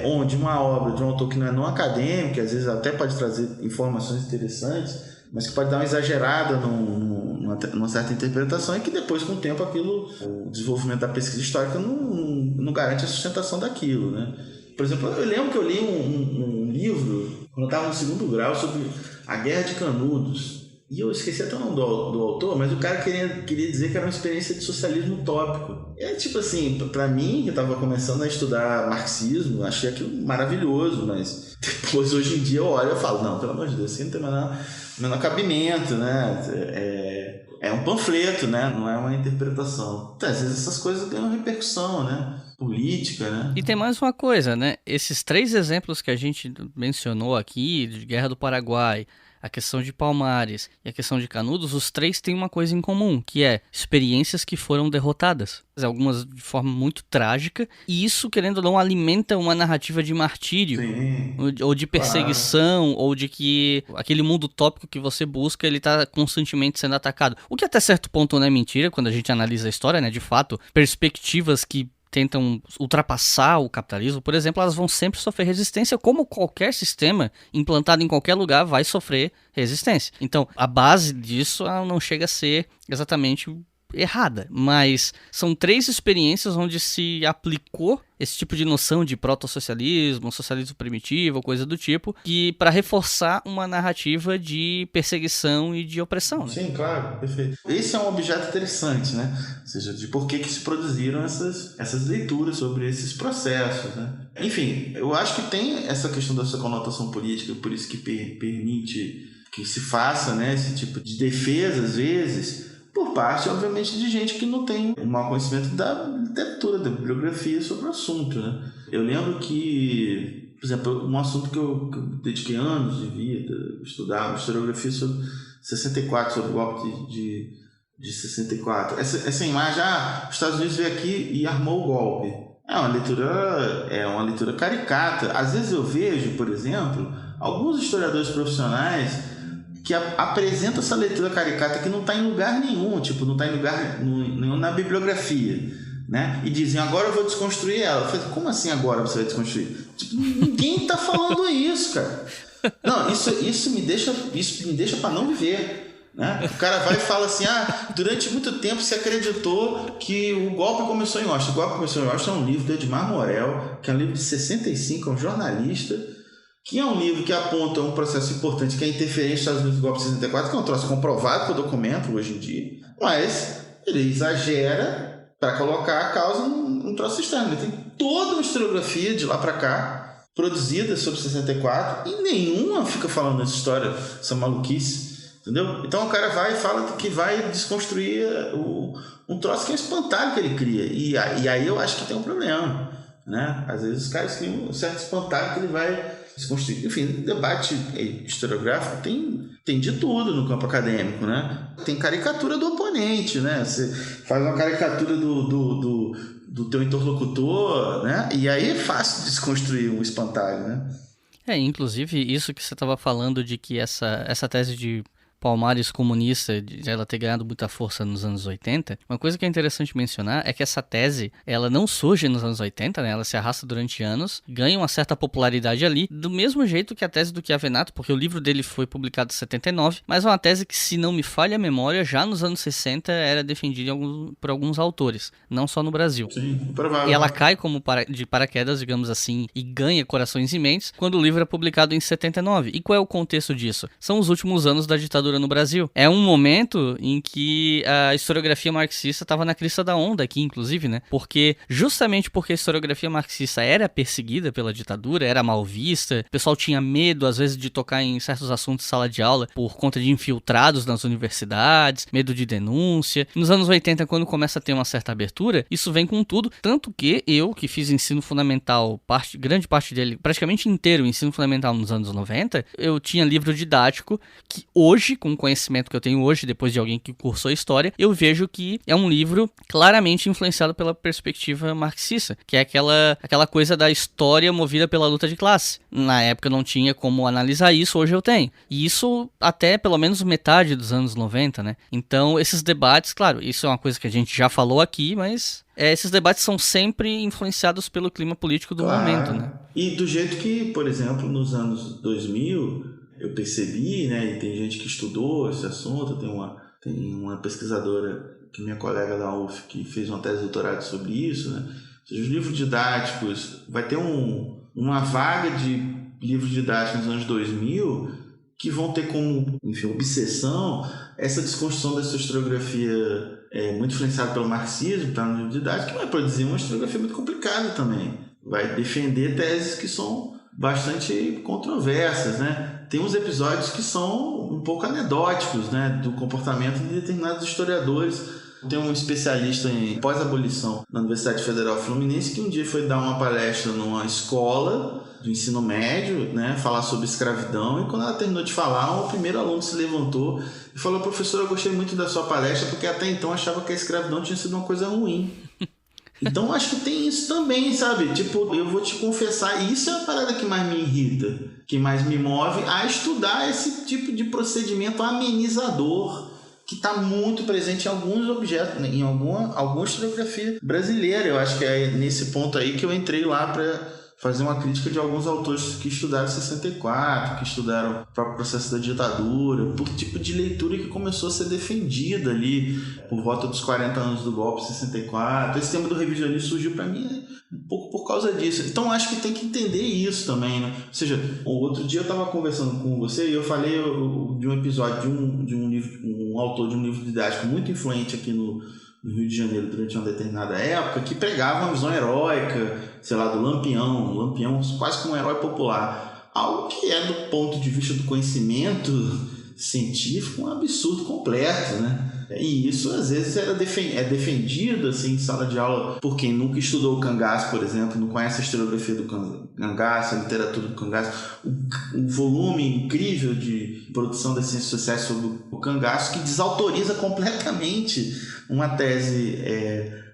onde uma obra de um autor que não é não acadêmico, que às vezes até pode trazer informações interessantes, mas que pode dar uma exagerada numa certa interpretação, e que depois, com o tempo, o desenvolvimento da pesquisa histórica não garante a sustentação daquilo, né? Por exemplo, eu lembro que eu li um livro, quando eu estava no 2º grau, sobre a Guerra de Canudos. E eu esqueci até o nome do autor, mas o cara queria dizer que era uma experiência de socialismo utópico. E aí, tipo assim, pra mim, que estava começando a estudar marxismo, achei aquilo maravilhoso, mas depois, hoje em dia, eu olho e falo, não, pelo amor de Deus, isso não tem menor cabimento, né? É um panfleto, né? Não é uma interpretação. Então, às vezes essas coisas ganham repercussão, né? Política, né? E tem mais uma coisa, né? Esses 3 exemplos que a gente mencionou aqui, de Guerra do Paraguai, a questão de Palmares e a questão de Canudos, os 3 têm uma coisa em comum, que é experiências que foram derrotadas. Algumas de forma muito trágica, e isso, querendo ou não, alimenta uma narrativa de martírio. Sim, ou de perseguição, claro. Ou de que aquele mundo utópico que você busca, ele está constantemente sendo atacado. O que até certo ponto não é mentira, quando a gente analisa a história, né? De fato, perspectivas que tentam ultrapassar o capitalismo, por exemplo, elas vão sempre sofrer resistência, como qualquer sistema implantado em qualquer lugar vai sofrer resistência. Então, a base disso não chega a ser exatamente errada, mas são 3 experiências onde se aplicou esse tipo de noção de proto-socialismo, socialismo primitivo, coisa do tipo, que para reforçar uma narrativa de perseguição e de opressão, né? Sim, claro, perfeito. Esse é um objeto interessante, né? Ou seja, de por que se produziram essas leituras sobre esses processos, né? Enfim, eu acho que tem essa questão dessa conotação política, por isso que permite que se faça, né, esse tipo de defesa, às vezes, por parte, obviamente, de gente que não tem um mau conhecimento da literatura, da bibliografia sobre o assunto, né? Eu lembro que, por exemplo, um assunto que eu dediquei anos de vida, estudar historiografia sobre 64, sobre o golpe de 64. Essa imagem, os Estados Unidos veio aqui e armou o golpe. É uma leitura caricata. Às vezes eu vejo, por exemplo, alguns historiadores profissionais que apresenta essa leitura caricata que não está em lugar nenhum, tipo, não está em lugar nenhum na bibliografia, né? E dizem, agora eu vou desconstruir ela. Eu falei, como assim agora você vai desconstruir? Tipo, ninguém está falando isso, cara. Não, isso me deixa para não viver, né? O cara vai e fala assim, durante muito tempo se acreditou que o golpe começou em Washington. O golpe começou em Washington é um livro do Edmar Morel, que é um livro de 65, é um jornalista, que é um livro que aponta um processo importante, que é a interferência dos Estados Unidos do golpe de 64, que é um troço comprovado por documento hoje em dia, mas ele exagera para colocar a causa num troço externo. Ele tem toda uma historiografia de lá para cá, produzida sobre 64, e nenhuma fica falando essa história, essa maluquice, entendeu? Então o cara vai e fala que vai desconstruir um troço que é um espantalho que ele cria, e aí eu acho que tem um problema, né? Às vezes os caras criam um certo espantalho que ele vai desconstruir. Enfim, debate historiográfico tem de tudo no campo acadêmico, né? Tem caricatura do oponente, né? Você faz uma caricatura do teu interlocutor, né? E aí é fácil desconstruir um espantalho, né? Inclusive isso que você estava falando de que essa tese de Palmares comunista, de ela ter ganhado muita força nos anos 80, uma coisa que é interessante mencionar é que essa tese, ela não surge nos anos 80, né? Ela se arrasta durante anos, ganha uma certa popularidade ali, do mesmo jeito que a tese do Chiavenato, porque o livro dele foi publicado em 79, mas é uma tese que, se não me falha a memória, já nos anos 60 era defendida por alguns autores, não só no Brasil. Sim, provável. E ela cai como de paraquedas, digamos assim, e ganha corações e mentes quando o livro é publicado em 79. E qual é o contexto disso? São os últimos anos da ditadura no Brasil. É um momento em que a historiografia marxista estava na crista da onda aqui, inclusive, né? Justamente porque a historiografia marxista era perseguida pela ditadura, era mal vista, o pessoal tinha medo, às vezes, de tocar em certos assuntos de sala de aula por conta de infiltrados nas universidades, medo de denúncia. Nos anos 80, quando começa a ter uma certa abertura, isso vem com tudo, tanto que eu, que fiz ensino fundamental, grande parte dele, praticamente inteiro, ensino fundamental nos anos 90, eu tinha livro didático que hoje, com o conhecimento que eu tenho hoje, depois de alguém que cursou história, eu vejo que é um livro claramente influenciado pela perspectiva marxista, que é aquela coisa da história movida pela luta de classe. Na época eu não tinha como analisar isso, hoje eu tenho. E isso até pelo menos metade dos anos 90, né? Então esses debates, claro, isso é uma coisa que a gente já falou aqui, mas esses debates são sempre influenciados pelo clima político do momento, né? E do jeito que, por exemplo, nos anos 2000, eu percebi, né, e tem gente que estudou esse assunto, tem uma pesquisadora, que é minha colega da UF, que fez uma tese de doutorado sobre isso, né? Ou seja, os livros didáticos, vai ter uma vaga de livros didáticos nos anos 2000 que vão ter como, enfim, obsessão essa desconstrução dessa historiografia muito influenciada pelo marxismo, tá, no livro didático, que vai produzir uma historiografia muito complicada também. Vai defender teses que são bastante controversas, né? Tem uns episódios que são um pouco anedóticos, né, do comportamento de determinados historiadores. Tem um especialista em pós-abolição na Universidade Federal Fluminense que um dia foi dar uma palestra numa escola do ensino médio, né, falar sobre escravidão, e quando ela terminou de falar, o primeiro aluno se levantou e falou: professor, eu gostei muito da sua palestra, porque até então achava que a escravidão tinha sido uma coisa ruim. Então acho que tem isso também, sabe? Tipo, eu vou te confessar, e isso é a parada que mais me irrita, que mais me move a estudar esse tipo de procedimento amenizador que está muito presente em alguns objetos, né? Em alguma historiografia brasileira. Eu acho que é nesse ponto aí que eu entrei lá para fazer uma crítica de alguns autores que estudaram 64, que estudaram o próprio processo da ditadura, por tipo de leitura que começou a ser defendida ali por volta dos 40 anos do golpe de 64. Esse tema do revisionismo surgiu para mim um pouco por causa disso. Então acho que tem que entender isso também, né? Ou seja, outro dia eu estava conversando com você e eu falei de um episódio de um livro, um autor de um livro didático muito influente aqui no Rio de Janeiro durante uma determinada época, que pregava uma visão heróica, sei lá, do Lampião quase como um herói popular. Algo que é, do ponto de vista do conhecimento científico, um absurdo completo, né? E isso, às vezes, é defendido assim, em sala de aula por quem nunca estudou o cangaço, por exemplo, não conhece a historiografia do cangaço, a literatura do cangaço, o volume incrível de produção das ciências sociais sobre o cangaço, que desautoriza completamente uma tese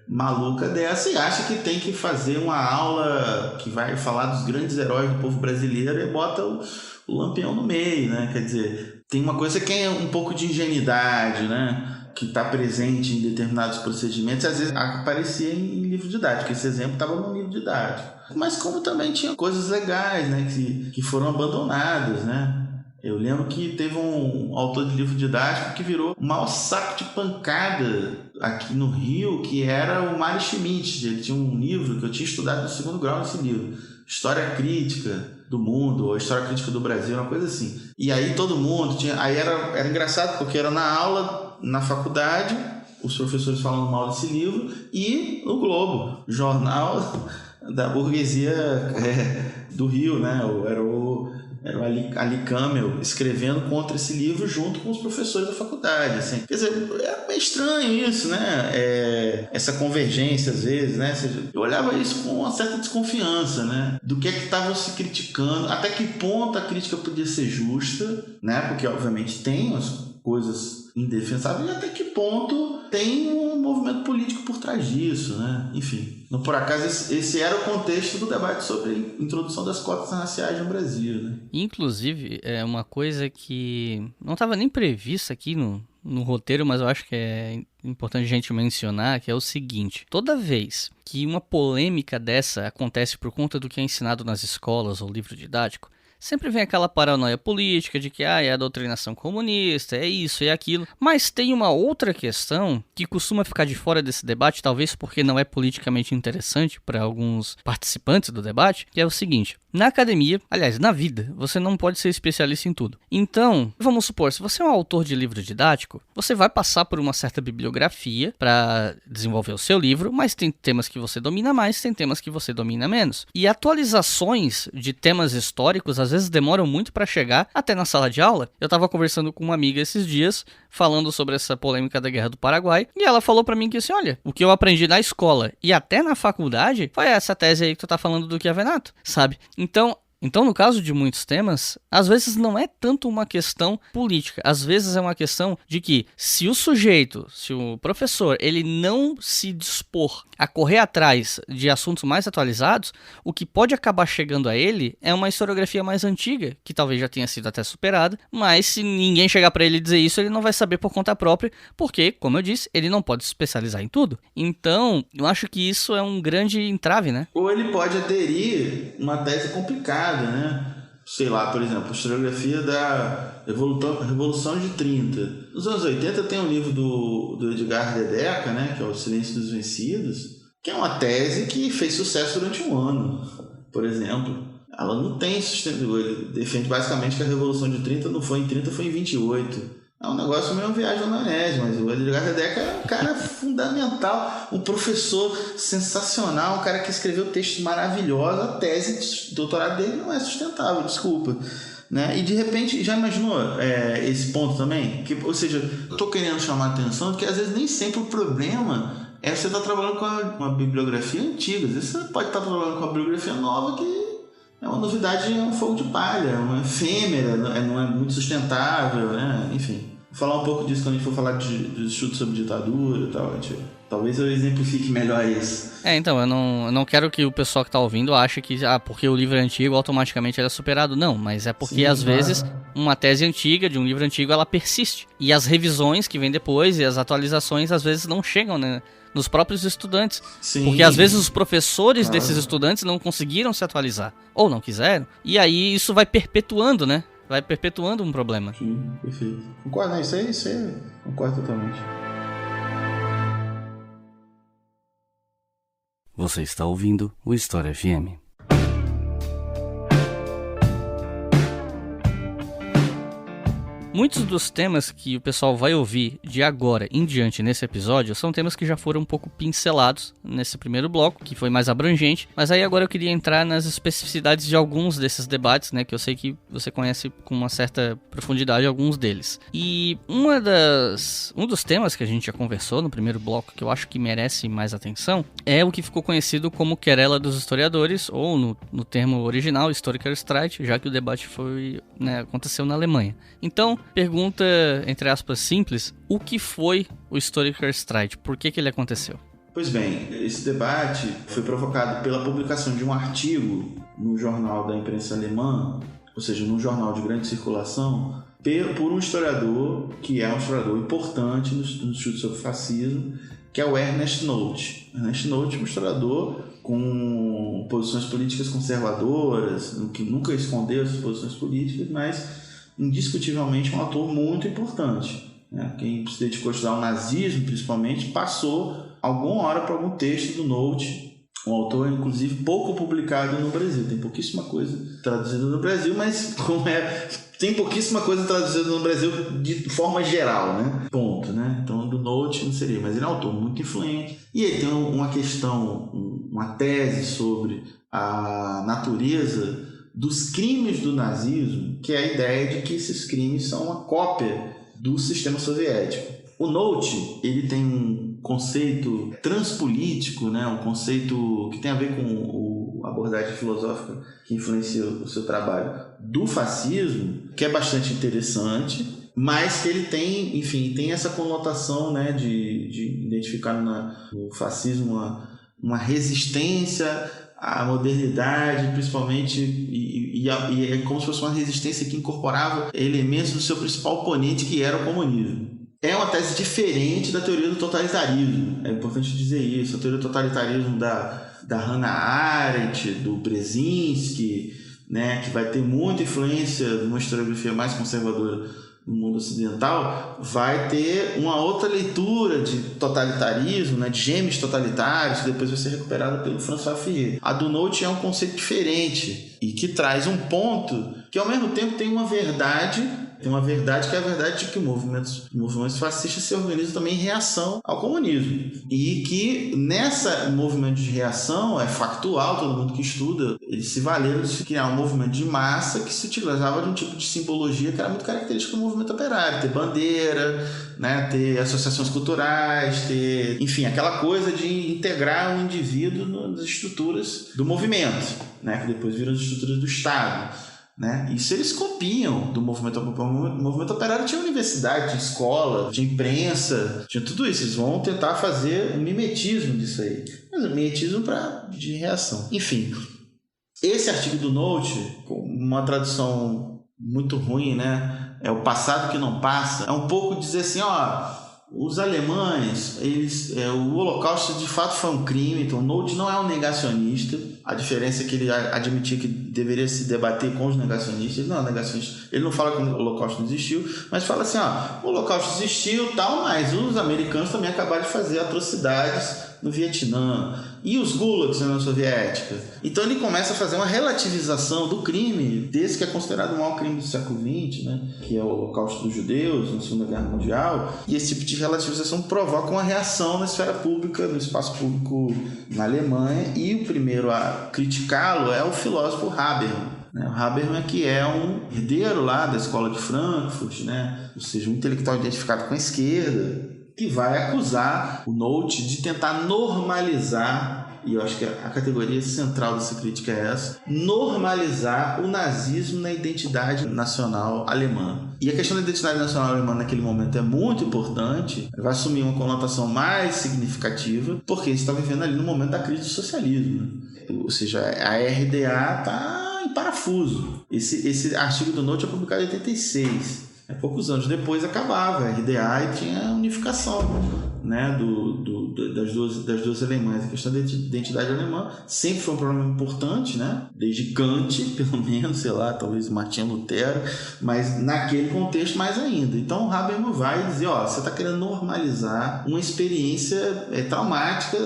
maluca dessa e acha que tem que fazer uma aula que vai falar dos grandes heróis do povo brasileiro e bota o Lampião no meio, né? Quer dizer, tem uma coisa que é um pouco de ingenuidade, né? Que está presente em determinados procedimentos, às vezes aparecia em livro didático. Esse exemplo estava no livro didático. Mas como também tinha coisas legais, né? Que foram abandonadas, né? Eu lembro que teve um autor de livro didático que virou um maior saco de pancada aqui no Rio, que era o Mário Schmidt. Ele tinha um livro que eu tinha estudado no 2º grau nesse livro, História Crítica do Mundo, ou História Crítica do Brasil, uma coisa assim. E aí todo mundo tinha... Aí era engraçado, porque era na aula, na faculdade, os professores falando mal desse livro, e o Globo, jornal da burguesia do Rio, né? Era o Ali Camel escrevendo contra esse livro junto com os professores da faculdade, assim. Quer dizer, é meio estranho isso, né? Essa convergência às vezes, né? Eu olhava isso com uma certa desconfiança, né? Do que estavam se criticando, até que ponto a crítica podia ser justa, né? Porque obviamente tem umas coisas indefensáveis, e até que ponto tem um movimento político por trás disso, né? Enfim, não por acaso esse era o contexto do debate sobre a introdução das cotas raciais no Brasil, né? Inclusive, é uma coisa que não estava nem prevista aqui no roteiro, mas eu acho que é importante a gente mencionar, que é o seguinte: toda vez que uma polêmica dessa acontece por conta do que é ensinado nas escolas ou livro didático, sempre vem aquela paranoia política de que é a doutrinação comunista, é isso, é aquilo. Mas tem uma outra questão que costuma ficar de fora desse debate, talvez porque não é politicamente interessante para alguns participantes do debate, que é o seguinte: na academia, aliás, na vida, você não pode ser especialista em tudo. Então, vamos supor, se você é um autor de livro didático, você vai passar por uma certa bibliografia para desenvolver o seu livro, mas tem temas que você domina mais, tem temas que você domina menos. E atualizações de temas históricos às vezes demoram muito para chegar até na sala de aula. Eu estava conversando com uma amiga esses dias, falando sobre essa polêmica da Guerra do Paraguai, e ela falou para mim que assim, olha, o que eu aprendi na escola e até na faculdade foi essa tese aí que tu tá falando do Chiavenato, sabe? Então, no caso de muitos temas, às vezes não é tanto uma questão política, às vezes é uma questão de que se o professor, ele não se dispor a correr atrás de assuntos mais atualizados, o que pode acabar chegando a ele é uma historiografia mais antiga, que talvez já tenha sido até superada, mas se ninguém chegar para ele e dizer isso, ele não vai saber por conta própria, porque, como eu disse, ele não pode se especializar em tudo. Então, eu acho que isso é um grande entrave, né? Ou ele pode aderir uma tese complicada, né? Sei lá, por exemplo, a historiografia da Revolução de 30. Nos anos 80 tem um livro do Edgar Dedeca, né, que é O Silêncio dos Vencidos, que é uma tese que fez sucesso durante um ano, por exemplo. Ela não tem sustento. Ele defende basicamente que a Revolução de 30 não foi em 30, foi em 28. É um negócio meio viagem na maionese, mas o Edgar Dedeca é um cara fundamental, um professor sensacional, um cara que escreveu textos maravilhosos. A tese de doutorado dele não é sustentável, desculpa. Né? E de repente, já imaginou esse ponto também? Ou seja, eu estou querendo chamar a atenção de que às vezes nem sempre o problema é você estar trabalhando com uma bibliografia antiga. Às vezes você pode estar trabalhando com uma bibliografia nova que é uma novidade, é um fogo de palha, é uma efêmera, não é muito sustentável, né? Enfim. Vou falar um pouco disso quando a gente for falar dos estudos sobre ditadura e tal. Talvez eu exemplifique melhor isso. Então, eu não quero que o pessoal que tá ouvindo ache que porque o livro é antigo, automaticamente ele é superado. Não, mas é porque, às vezes, uma tese antiga, de um livro antigo, ela persiste. E as revisões que vêm depois e as atualizações, às vezes, não chegam, né, nos próprios estudantes. Sim. Porque às vezes os professores desses estudantes não conseguiram se atualizar, ou não quiseram, e aí isso vai perpetuando, né? Vai perpetuando um problema. Sim, perfeito. Concordo, né? Isso aí, concordo totalmente. Você está ouvindo o História FM. Muitos dos temas que o pessoal vai ouvir de agora em diante nesse episódio são temas que já foram um pouco pincelados nesse primeiro bloco, que foi mais abrangente, mas aí agora eu queria entrar nas especificidades de alguns desses debates, né, que eu sei que você conhece com uma certa profundidade alguns deles. E um dos temas que a gente já conversou no primeiro bloco, que eu acho que merece mais atenção, é o que ficou conhecido como querela dos historiadores, ou no termo original, Historiker Streit, já que o debate aconteceu na Alemanha. Então, pergunta, entre aspas, simples, o que foi o Historiker Streit? Por que ele aconteceu? Pois bem, esse debate foi provocado pela publicação de um artigo no jornal da imprensa alemã, ou seja, num jornal de grande circulação, por um historiador que é um historiador importante no estudo sobre fascismo, que é o Ernest Nolte. Ernest Nolte é um historiador com posições políticas conservadoras, que nunca escondeu essas posições políticas, mas indiscutivelmente um autor muito importante, né? Quem se dedicou a estudar o nazismo, principalmente, passou alguma hora por algum texto do Nolte, um autor, inclusive, pouco publicado no Brasil. Tem pouquíssima coisa traduzida no Brasil, mas tem pouquíssima coisa traduzida no Brasil de forma geral, né? Ponto, né? Então, do Nolte não seria, mas ele é um autor muito influente. E ele tem uma questão, uma tese sobre a natureza dos crimes do nazismo, que é a ideia de que esses crimes são uma cópia do sistema soviético. O Nolte, ele tem um conceito transpolítico, né? Um conceito que tem a ver com a abordagem filosófica que influencia o seu trabalho do fascismo, que é bastante interessante, mas que ele tem essa conotação, né, de identificar no fascismo uma resistência à modernidade, principalmente, e é como se fosse uma resistência que incorporava elementos do seu principal oponente, que era o comunismo. É uma tese diferente da teoria do totalitarismo, é importante dizer isso. A teoria do totalitarismo da Hannah Arendt, do Brzezinski, né, que vai ter muita influência numa historiografia mais conservadora no mundo ocidental, vai ter uma outra leitura de totalitarismo, né, de genes totalitários, que depois vai ser recuperada pelo François Fillet. A do Nolte é um conceito diferente e que traz um ponto que, ao mesmo tempo, tem uma verdade que é a verdade de que movimentos fascistas se organizam também em reação ao comunismo. E que nessa movimento de reação, é factual, todo mundo que estuda, eles se valeram de criar um movimento de massa que se utilizava de um tipo de simbologia que era muito característico do movimento operário. Ter bandeira, né, ter associações culturais, ter, enfim, aquela coisa de integrar o indivíduo nas estruturas do movimento, né, que depois viram as estruturas do Estado. Né? Isso eles copiam do movimento operário. O movimento operário tinha universidade, tinha escola, tinha imprensa, tinha tudo isso. Eles vão tentar fazer um mimetismo disso aí. Mas um mimetismo de reação. Enfim, esse artigo do Nolte, com uma tradução muito ruim, né? É o passado que não passa. É um pouco dizer assim, os alemães, o Holocausto de fato foi um crime, então o Nolte não é um negacionista. A diferença é que ele admitia que deveria se debater com os negacionistas. Ele não é um negacionista. Ele não fala que o Holocausto não existiu, mas fala assim, o Holocausto existiu, tal, mas os americanos também acabaram de fazer atrocidades no Vietnã e os gulags na União Soviética. Então ele começa a fazer uma relativização do crime, desse que é considerado o maior crime do século XX, né? Que é o Holocausto dos Judeus na Segunda Guerra Mundial. E esse tipo de relativização provoca uma reação na esfera pública, no espaço público na Alemanha, e o primeiro a criticá-lo é o filósofo Habermas. O Habermas, que é um herdeiro lá da escola de Frankfurt, né? Ou seja, um intelectual identificado com a esquerda, que vai acusar o Nolte de tentar normalizar, e eu acho que a categoria central dessa crítica é essa, normalizar o nazismo na identidade nacional alemã. E a questão da identidade nacional alemã naquele momento é muito importante, vai assumir uma conotação mais significativa, porque a gente está vivendo ali no momento da crise do socialismo, né? Ou seja, a RDA está em parafuso. Esse artigo do Nolte é publicado em 86. Poucos anos depois acabava a RDA e tinha a unificação, né, das duas Alemanhas. A questão da identidade alemã sempre foi um problema importante, né, desde Kant, pelo menos, sei lá, talvez Martinho Lutero, mas naquele contexto mais ainda. Então o Habermas vai dizer, você está querendo normalizar uma experiência traumática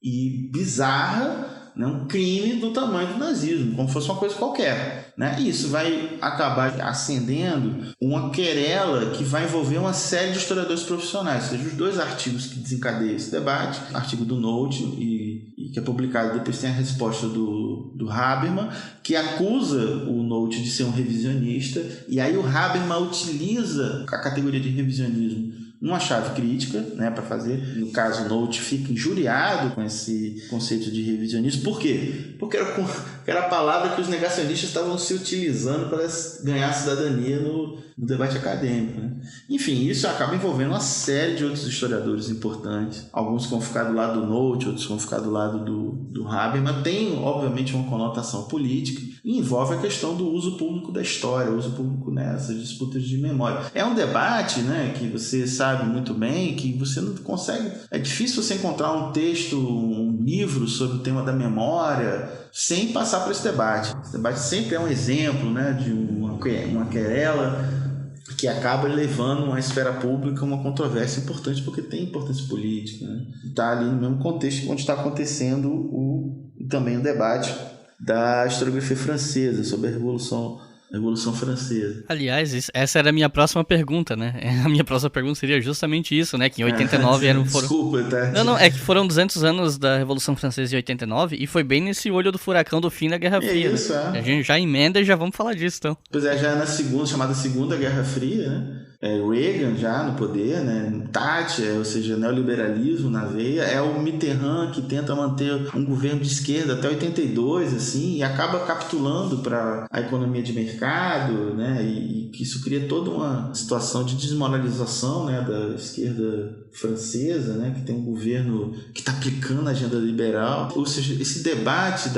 e bizarra, né, um crime do tamanho do nazismo, como se fosse uma coisa qualquer, né? E isso vai acabar acendendo uma querela que vai envolver uma série de historiadores profissionais. Ou seja, os dois artigos que desencadeiam esse debate, o artigo do Nolte e que é publicado, depois tem a resposta do Habermas, que acusa o Nolte de ser um revisionista, e aí o Habermas utiliza a categoria de revisionismo uma chave crítica, né, para fazer. No caso, o Nolte fica injuriado com esse conceito de revisionismo. Por quê? Porque era a palavra que os negacionistas estavam se utilizando para ganhar cidadania no debate acadêmico, né? Enfim, isso acaba envolvendo uma série de outros historiadores importantes. Alguns que vão ficar do lado do Nolte, outros que vão ficar do lado do Habermas. Tem, obviamente, uma conotação política e envolve a questão do uso público da história, o uso público nessas disputas de memória. É um debate, né, que você sabe muito bem, que você não consegue... É difícil você encontrar um texto, um livro sobre o tema da memória sem passar por esse debate. Esse debate sempre é um exemplo, né, de uma querela que acaba levando à esfera pública uma controvérsia importante, porque tem importância política, né? Está ali no mesmo contexto onde está acontecendo também o debate da historiografia francesa sobre a Revolução Francesa. Aliás, essa era a minha próxima pergunta, né? A minha próxima pergunta seria justamente isso, né? Que em 89 Desculpa, tá? Não, é que foram 200 anos da Revolução Francesa em 89 e foi bem nesse olho do furacão do fim da Guerra Fria. Isso, né? A gente já emenda e já vamos falar disso, então. Pois é, já é na chamada Segunda Guerra Fria, né? Reagan já no poder, né? Thatcher, ou seja, neoliberalismo na veia. É o Mitterrand que tenta manter um governo de esquerda até 82, assim, e acaba capitulando para a economia de mercado, né? E que isso cria toda uma situação de desmoralização, né, da esquerda francesa, né, que tem um governo que está aplicando a agenda liberal. Ou seja, esse debate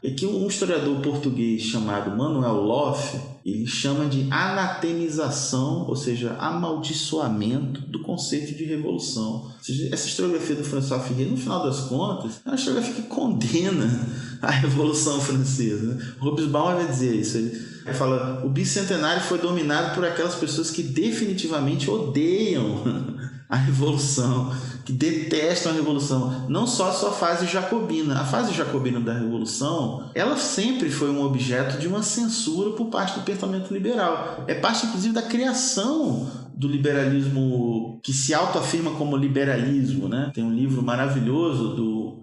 é que um historiador português chamado Manuel Loff, ele chama de anatemização, ou seja, amaldiçoamento do conceito de revolução. Ou seja, essa historiografia do François Ferrier, no final das contas, é uma historiografia que condena a Revolução Francesa. O Hobsbawm vai dizer isso. Ele fala, o bicentenário foi dominado por aquelas pessoas que definitivamente odeiam a Revolução, que detestam a Revolução, não só a sua fase jacobina. A fase jacobina da Revolução, ela sempre foi um objeto de uma censura por parte do pensamento liberal. É parte, inclusive, da criação do liberalismo que se autoafirma como liberalismo, né? Tem um livro maravilhoso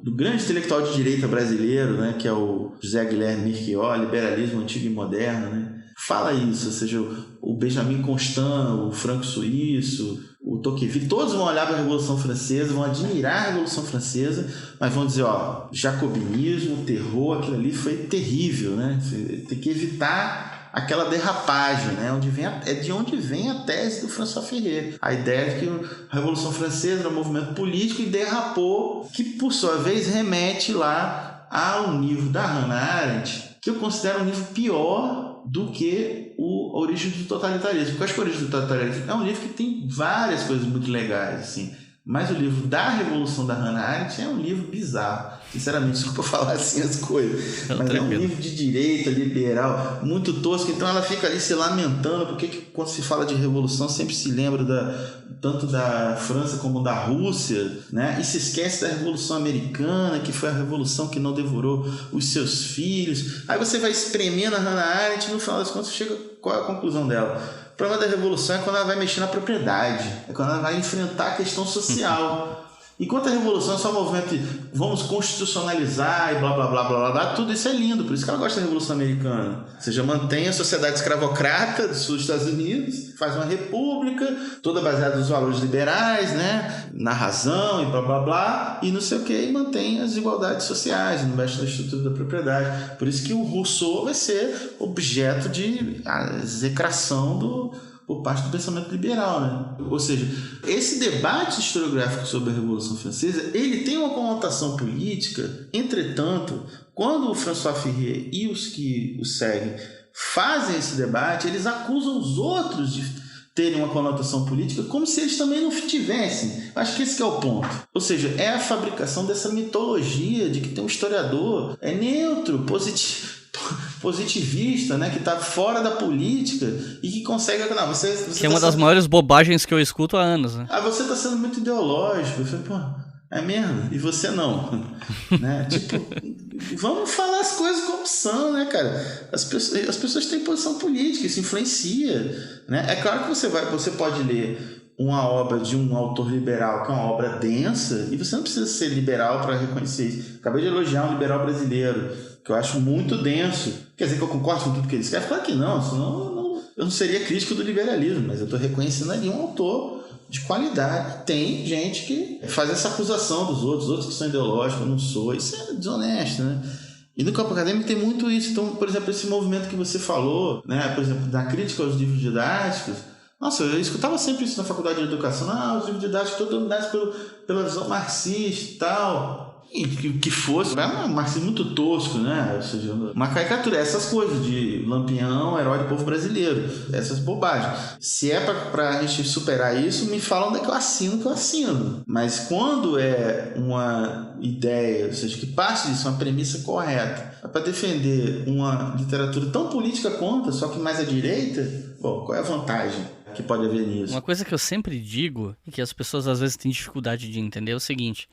do grande intelectual de direita brasileiro, né? Que é o José Guilherme Mirquiol, Liberalismo Antigo e Moderno, né? Fala isso, ou seja, o Benjamin Constant, o Franco Suíço, o Tocqueville, todos vão olhar para a Revolução Francesa, vão admirar a Revolução Francesa, mas vão dizer, jacobinismo, terror, aquilo ali foi terrível, né? Tem que evitar aquela derrapagem, né? É de onde vem a tese do François Ferrier. A ideia de que a Revolução Francesa era um movimento político e derrapou, que por sua vez remete lá ao nível da Hannah Arendt, que eu considero um nível pior do que A Origem do Totalitarismo. Porque eu acho que A Origem do Totalitarismo é um livro que tem várias coisas muito legais, assim. Mas o livro da Revolução da Hannah Arendt é um livro bizarro. Sinceramente, só para falar assim as coisas. Mas é um livro de direita, liberal, muito tosco. Então ela fica ali se lamentando, porque quando se fala de revolução sempre se lembra tanto da França como da Rússia, né? E se esquece da Revolução Americana, que foi a revolução que não devorou os seus filhos. Aí você vai espremendo a Hannah Arendt e no final das contas chega qual é a conclusão dela? O problema da revolução é quando ela vai mexer na propriedade, é quando ela vai enfrentar a questão social. Enquanto a revolução é só um movimento de vamos constitucionalizar e blá blá blá blá blá, tudo isso é lindo, por isso que ela gosta da Revolução Americana. Ou seja, mantém a sociedade escravocrata do sul dos Estados Unidos, faz uma república, toda baseada nos valores liberais, né? Na razão e blá blá blá, e não sei o que, e mantém as desigualdades sociais, não mexe na estrutura da propriedade. Por isso que o Rousseau vai ser objeto de execração por parte do pensamento liberal, né? Ou seja, esse debate historiográfico sobre a Revolução Francesa, ele tem uma conotação política. Entretanto, quando o François Ferrier e os que o seguem fazem esse debate, eles acusam os outros terem uma conotação política, como se eles também não tivessem. Acho que esse que é o ponto. Ou seja, é a fabricação dessa mitologia de que tem um historiador neutro, positivista, né, que está fora da política e que consegue... Não, você que é uma das maiores bobagens que eu escuto há anos, né? Você está sendo muito ideológico. Eu falei, pô, é merda, e você não. Né? Tipo, vamos falar as coisas como são, né, cara? As pessoas têm posição política, isso influencia, né? É claro que você pode ler uma obra de um autor liberal, que é uma obra densa, e você não precisa ser liberal para reconhecer isso. Acabei de elogiar um liberal brasileiro, que eu acho muito denso. Quer dizer que eu concordo com tudo que ele escreve? Claro que não, senão eu não seria crítico do liberalismo, mas eu estou reconhecendo ali um autor de qualidade. Tem gente que faz essa acusação dos outros que são ideológicos, eu não sou. Isso é desonesto, né? E no campo acadêmico tem muito isso. Então, por exemplo, esse movimento que você falou, né? Por exemplo, da crítica aos livros didáticos. Nossa, eu escutava sempre isso na faculdade de educação. Os livros didáticos todos dominados pela visão marxista e tal. E que fosse um marxismo muito tosco, né? Ou seja, uma caricatura, essas coisas de Lampião, herói do povo brasileiro, essas bobagens. Se é pra gente superar isso, me falam onde é que eu assino. Mas quando é uma ideia, ou seja, que parte disso, uma premissa correta, é para defender uma literatura tão política quanto, só que mais à direita, bom, qual é a vantagem que pode haver nisso? Uma coisa que eu sempre digo, e que as pessoas às vezes têm dificuldade de entender, é o seguinte: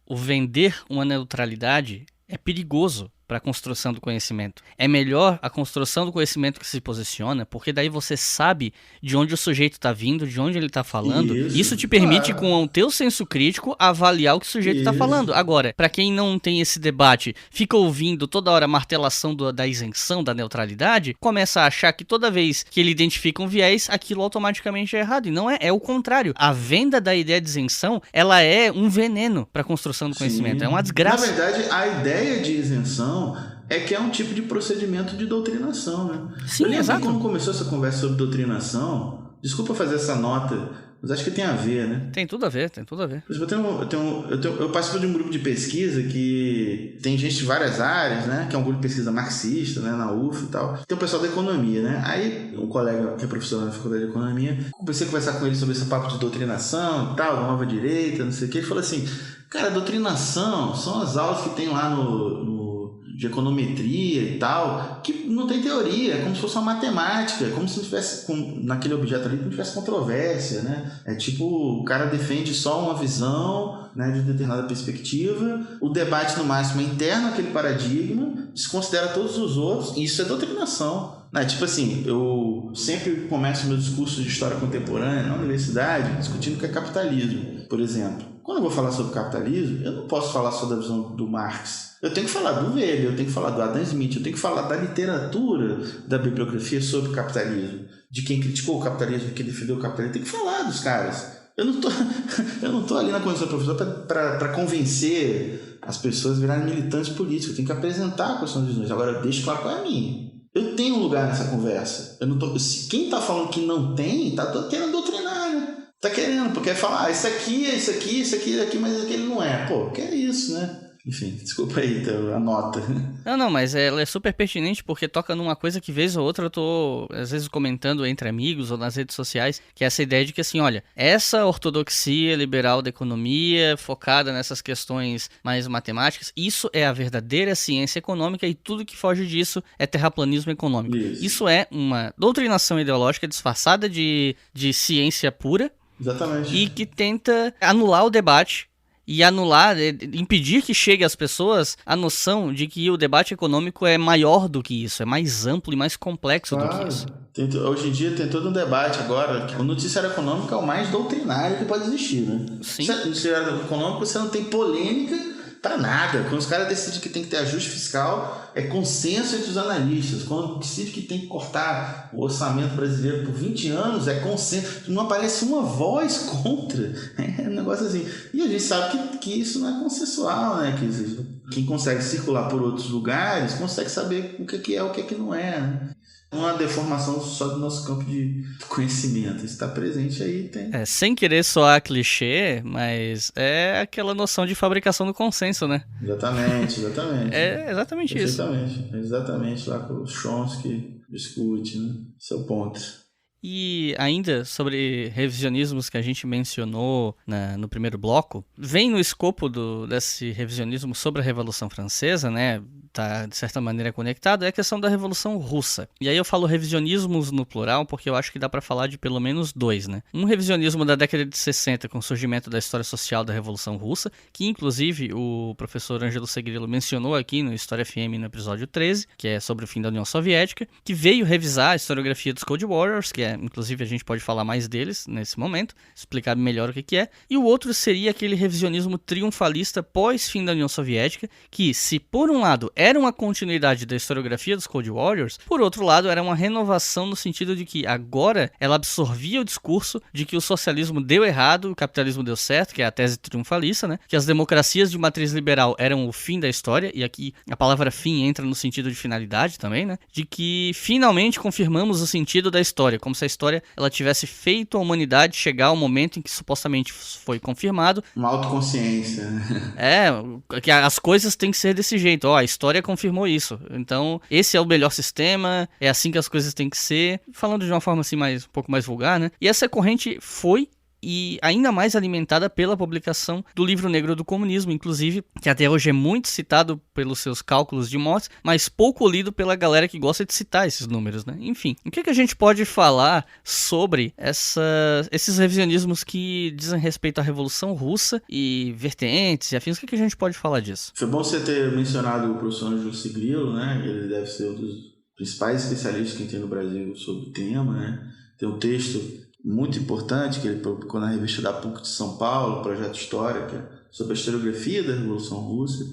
o vender uma neutralidade é perigoso para a construção do conhecimento. É melhor a construção do conhecimento que se posiciona, porque daí você sabe de onde o sujeito está vindo, de onde ele está falando. Isso te permite, com o teu senso crítico, avaliar o que o sujeito está falando. Agora, para quem não tem esse debate, fica ouvindo toda hora a martelação da isenção, da neutralidade, começa a achar que toda vez que ele identifica um viés, aquilo automaticamente é errado. E não é, é o contrário. A venda da ideia de isenção, ela é um veneno para a construção do conhecimento. É uma desgraça. Na verdade, a ideia de isenção é que é um tipo de procedimento de doutrinação, né? Sim, eu lembro exato. quando começou essa conversa sobre doutrinação, desculpa fazer essa nota, mas acho que tem a ver, né? Tem tudo a ver. Eu participo de um grupo de pesquisa que tem gente de várias áreas, né? Que é um grupo de pesquisa marxista, né? Na UF e tal. Tem o pessoal da economia, né? Aí um colega que é professor na faculdade de economia, comecei a conversar com ele sobre esse papo de doutrinação e tal, da nova direita, não sei o que. Ele falou assim, cara, doutrinação são as aulas que tem lá de econometria e tal, que não tem teoria, é como se fosse uma matemática, é como se não tivesse, naquele objeto ali, não tivesse controvérsia, né? É tipo, o cara defende só uma visão, né, de determinada perspectiva, o debate no máximo é interno àquele paradigma, desconsidera todos os outros, e isso é doutrinação. Né? Tipo assim, eu sempre começo meu discurso de história contemporânea na universidade discutindo o que é capitalismo, por exemplo. Quando eu vou falar sobre capitalismo, eu não posso falar só da visão do Marx. Eu tenho que falar do Weber, eu tenho que falar do Adam Smith, eu tenho que falar da literatura da bibliografia sobre o capitalismo, de quem criticou o capitalismo, de quem defendeu o capitalismo. Eu tenho que falar dos caras. Eu não tô ali na condição de professor para convencer as pessoas a virarem militantes políticos. Eu tenho que apresentar a questão dos visões. Agora, eu deixo claro qual é a minha. Eu tenho um lugar nessa conversa. Quem está falando que não tem, está querendo doutrinar, né? Tá querendo, porque falar, isso aqui, mas aquele não é. Pô, que é isso, né? Enfim, desculpa aí, então, a nota. Não, mas ela é super pertinente porque toca numa coisa que vez ou outra eu tô, às vezes, comentando entre amigos ou nas redes sociais, que é essa ideia de que, assim, olha, essa ortodoxia liberal da economia, focada nessas questões mais matemáticas, isso é a verdadeira ciência econômica e tudo que foge disso é terraplanismo econômico. Isso é uma doutrinação ideológica disfarçada de ciência pura. Exatamente. E que tenta anular o debate e impedir que chegue às pessoas a noção de que o debate econômico é maior do que isso, é mais amplo e mais complexo do que isso. Hoje em dia tem todo um debate agora que o noticiário econômico é o mais doutrinário que pode existir, né? Sim. No noticiário econômico você não tem polêmica para nada. Quando os caras decidem que tem que ter ajuste fiscal, é consenso entre os analistas. Quando decide que tem que cortar o orçamento brasileiro por 20 anos, é consenso. Não aparece uma voz contra. É um negócio assim. E a gente sabe que isso não é consensual, né? Quem consegue circular por outros lugares consegue saber o que é, o que não é, né? Uma deformação só do nosso campo de conhecimento. Isso está presente aí. Sem querer soar clichê, mas é aquela noção de fabricação do consenso, né? Exatamente. É exatamente isso. Exatamente lá que o Chomsky discute, né? Seu ponto. E ainda sobre revisionismos que a gente mencionou no primeiro bloco, vem no escopo desse revisionismo sobre a Revolução Francesa, né? Tá de certa maneira conectado, é a questão da Revolução Russa. E aí eu falo revisionismos no plural porque eu acho que dá para falar de pelo menos dois, né? Um revisionismo da década de 60 com o surgimento da história social da Revolução Russa, que inclusive o professor Ângelo Segrilo mencionou aqui no História FM no episódio 13, que é sobre o fim da União Soviética, que veio revisar a historiografia dos Cold Warriors, que inclusive a gente pode falar mais deles nesse momento, explicar melhor o que é. E o outro seria aquele revisionismo triunfalista pós-fim da União Soviética, que se por um lado era uma continuidade da historiografia dos Cold Warriors, por outro lado era uma renovação no sentido de que agora ela absorvia o discurso de que o socialismo deu errado, o capitalismo deu certo, que é a tese triunfalista, né? Que as democracias de matriz liberal eram o fim da história, e aqui a palavra fim entra no sentido de finalidade também, né? De que finalmente confirmamos o sentido da história, como se a história ela tivesse feito a humanidade chegar ao momento em que supostamente foi confirmado. Uma autoconsciência. Que as coisas têm que ser desse jeito. A história confirmou isso. Então, esse é o melhor sistema, é assim que as coisas têm que ser. Falando de uma forma assim um pouco mais vulgar, né? E essa corrente foi e ainda mais alimentada pela publicação do Livro Negro do Comunismo, inclusive, que até hoje é muito citado pelos seus cálculos de mortes, mas pouco lido pela galera que gosta de citar esses números, né? Enfim, o que a gente pode falar sobre esses revisionismos que dizem respeito à Revolução Russa e vertentes e afins? O que a gente pode falar disso? Foi bom você ter mencionado o professor Ângelo Segrilo, né? Ele deve ser um dos principais especialistas que tem no Brasil sobre o tema, né? Tem um texto muito importante que ele publicou na revista da PUC de São Paulo, Projeto Histórica, sobre a historiografia da Revolução Russa,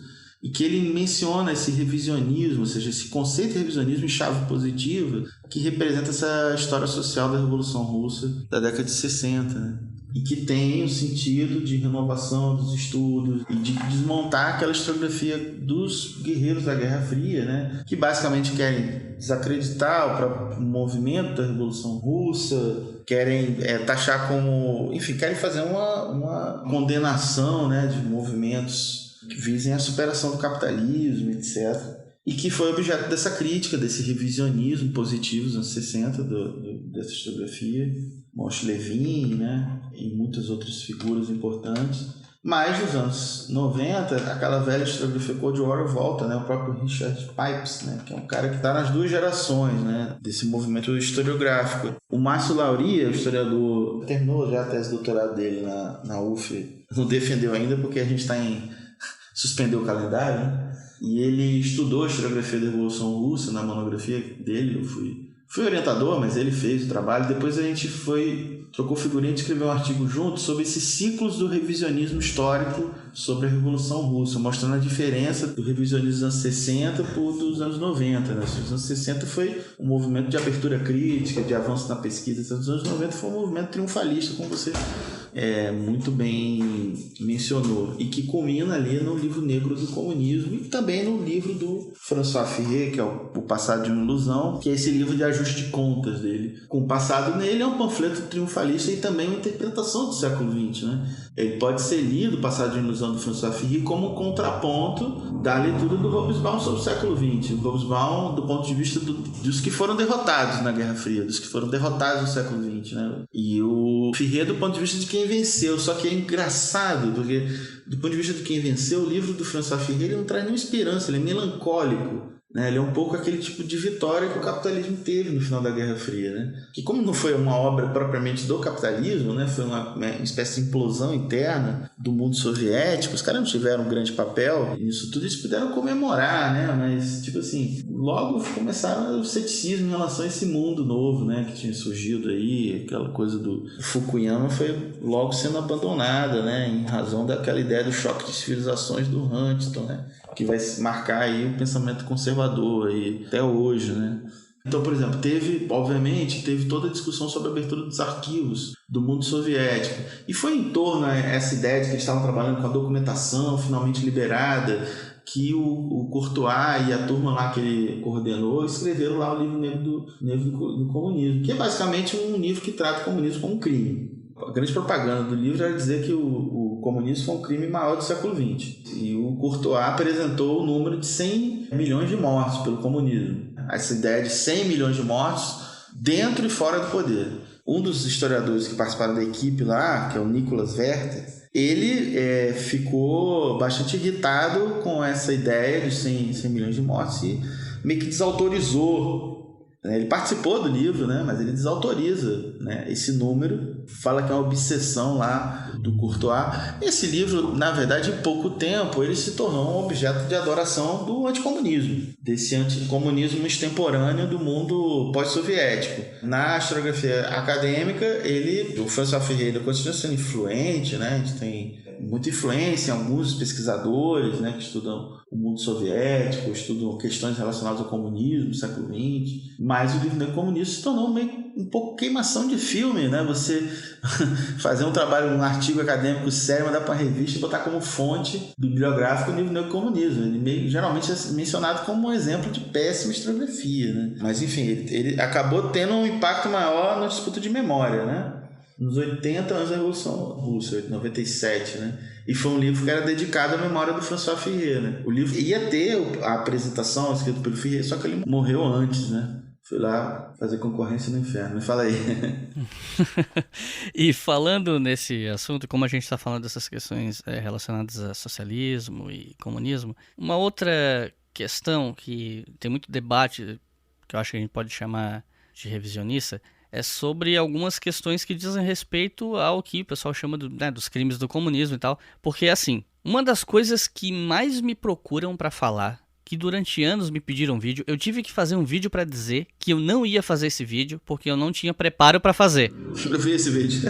e que ele menciona esse revisionismo, ou seja, esse conceito de revisionismo em chave positiva, que representa essa história social da Revolução Russa da década de 60, né? E que tem o sentido de renovação dos estudos e de desmontar aquela historiografia dos guerreiros da Guerra Fria, né? Que basicamente querem desacreditar o próprio movimento da Revolução Russa, querem taxar como... Enfim, querem fazer uma condenação, né, de movimentos que visem a superação do capitalismo, etc. E que foi objeto dessa crítica, desse revisionismo positivo dos anos 60 dessa historiografia. Moshe Levin, né, e muitas outras figuras importantes. Mas nos anos 90, aquela velha historiografia Cold War volta, né, o próprio Richard Pipes, né, que é um cara que está nas duas gerações, né, desse movimento historiográfico. O Márcio Lauria, o historiador, terminou já a tese de doutorado dele na UF, não defendeu ainda porque a gente está suspendeu o calendário, né, e ele estudou a historiografia da Revolução Russa na monografia dele. Eu fui orientador, mas ele fez o trabalho. Depois a gente trocou figurinha e escreveu um artigo junto sobre esses ciclos do revisionismo histórico sobre a Revolução Russa, mostrando a diferença do revisionismo dos anos 60 dos anos 90. Né? Os anos 60 foi um movimento de abertura crítica, de avanço na pesquisa. Os anos 90 foi um movimento triunfalista, como você muito bem mencionou, e que culmina ali no Livro Negro do Comunismo e também no livro do François Furet, que é O Passado de uma Ilusão, que é esse livro de ajuste de contas dele. Com o passado nele é um panfleto triunfalista e também uma interpretação do século XX, né? Ele pode ser lido, O Passado de uma Ilusão do François Furet, como um contraponto da leitura do Hobsbawm sobre o século XX. O Hobsbawm, do ponto de vista dos que foram derrotados na Guerra Fria, dos que foram derrotados no século XX, né? E o Furet, do ponto de vista de quem venceu. Só que é engraçado, porque do ponto de vista de quem venceu, o livro do François Furet ele não traz nenhuma esperança, ele é melancólico, né? Ele é um pouco aquele tipo de vitória que o capitalismo teve no final da Guerra Fria, né? Que como não foi uma obra propriamente do capitalismo, né? Foi uma espécie de implosão interna do mundo soviético, os caras não tiveram um grande papel nisso tudo, eles puderam comemorar, né? Mas, tipo assim, logo começaram o ceticismo em relação a esse mundo novo, né? Que tinha surgido aí, aquela coisa do Fukuyama foi logo sendo abandonada, né? Em razão daquela ideia do choque de civilizações do Huntington, né? Que vai marcar aí o pensamento conservador aí até hoje, né? Então, por exemplo, teve toda a discussão sobre a abertura dos arquivos do mundo soviético. E foi em torno a essa ideia de que eles estavam trabalhando com a documentação finalmente liberada que o Courtois e a turma lá que ele coordenou escreveram lá o Livro Negro do Comunismo, que é basicamente um livro que trata o comunismo como um crime. A grande propaganda do livro era dizer que o comunismo foi um crime maior do século XX. E o Courtois apresentou o número de 100 milhões de mortos pelo comunismo. Essa ideia de 100 milhões de mortos dentro e fora do poder. Um dos historiadores que participaram da equipe lá, que é o Nicholas Werther, ele ficou bastante irritado com essa ideia de 100 milhões de mortes e meio que desautorizou. Ele participou do livro, né, mas ele desautoriza, né, esse número, fala que é uma obsessão lá do Courtois. Esse livro, na verdade, em pouco tempo, ele se tornou um objeto de adoração do anticomunismo, desse anticomunismo extemporâneo do mundo pós-soviético. Na historiografia acadêmica, o François Ferreira continua sendo influente, né, a gente tem muita influência em alguns pesquisadores, né, que estudam o mundo soviético, estudam questões relacionadas ao comunismo do século XX, mas o livro negro comunista se tornou meio um pouco queimação de filme, né? Você fazer um trabalho, um artigo acadêmico sério, mandar para a revista e botar como fonte bibliográfica o livro negro comunismo. Ele geralmente é mencionado como um exemplo de péssima historiografia, né? Mas enfim, ele acabou tendo um impacto maior na disputa de memória, né? Nos 80 anos da Revolução Russa, 97, né? E foi um livro que era dedicado à memória do François Ferrier, né? O livro ia ter a apresentação escrita pelo Ferrier, só que ele morreu antes, né? Fui lá fazer concorrência no inferno. Me fala aí. E falando nesse assunto, como a gente está falando dessas questões relacionadas a socialismo e comunismo, uma outra questão que tem muito debate, que eu acho que a gente pode chamar de revisionista, é sobre algumas questões que dizem respeito ao que o pessoal chama dos crimes do comunismo e tal. Porque, assim, uma das coisas que mais me procuram para falar, que durante anos me pediram vídeo, eu tive que fazer um vídeo para dizer que eu não ia fazer esse vídeo porque eu não tinha preparo para fazer. Eu vi esse vídeo.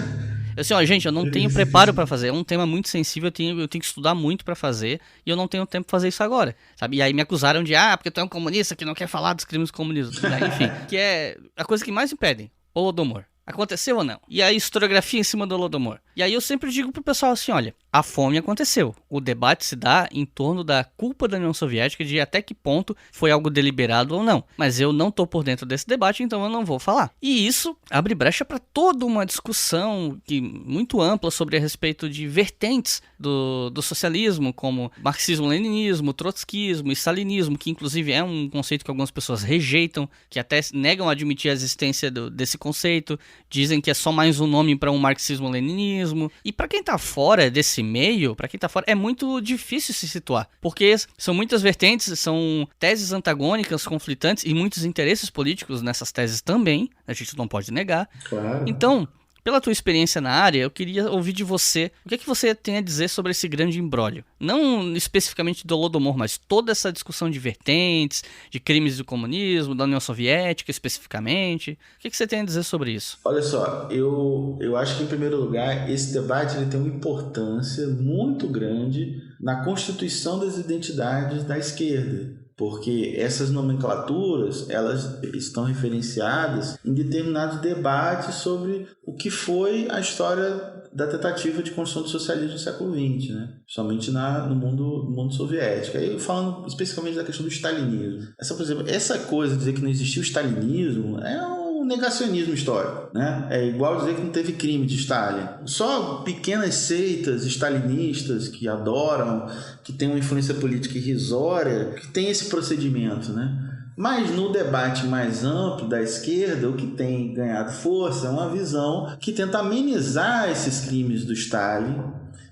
Eu assim, gente, eu não tenho preparo para fazer, é um tema muito sensível, eu tenho que estudar muito para fazer e eu não tenho tempo para fazer isso agora, sabe? E aí me acusaram de, porque tu é um comunista que não quer falar dos crimes do comunismo. Enfim, que é a coisa que mais me pedem. Holodomor. Aconteceu ou não? E a historiografia em cima do Holodomor. E aí eu sempre digo pro pessoal assim, olha, a fome aconteceu. O debate se dá em torno da culpa da União Soviética, de até que ponto foi algo deliberado ou não. Mas eu não tô por dentro desse debate, então eu não vou falar. E isso abre brecha para toda uma discussão muito ampla sobre a respeito de vertentes do socialismo, como marxismo-leninismo, trotskismo e stalinismo, que inclusive é um conceito que algumas pessoas rejeitam, que até negam admitir a existência desse conceito, dizem que é só mais um nome para um marxismo-leninismo. E para quem tá fora desse meio, para quem tá fora, é muito difícil se situar, porque são muitas vertentes, são teses antagônicas, conflitantes e muitos interesses políticos nessas teses também, a gente não pode negar. Claro. Então, pela tua experiência na área, eu queria ouvir de você o que é que você tem a dizer sobre esse grande imbróglio. Não especificamente do Holodomor, mas toda essa discussão de vertentes, de crimes do comunismo, da União Soviética especificamente. O que é que você tem a dizer sobre isso? Olha só, eu acho que em primeiro lugar, esse debate ele tem uma importância muito grande na constituição das identidades da esquerda. Porque essas nomenclaturas, elas estão referenciadas em determinados debates sobre o que foi a história da tentativa de construção do socialismo no século XX, né? Somente no mundo soviético. Aí falando especificamente da questão do stalinismo. Por exemplo, essa coisa de dizer que não existiu o stalinismo é um negacionismo histórico, né? É igual dizer que não teve crime de Stalin. Só pequenas seitas stalinistas que adoram, que têm uma influência política irrisória, que tem esse procedimento, né? Mas no debate mais amplo da esquerda, o que tem ganhado força é uma visão que tenta amenizar esses crimes do Stalin,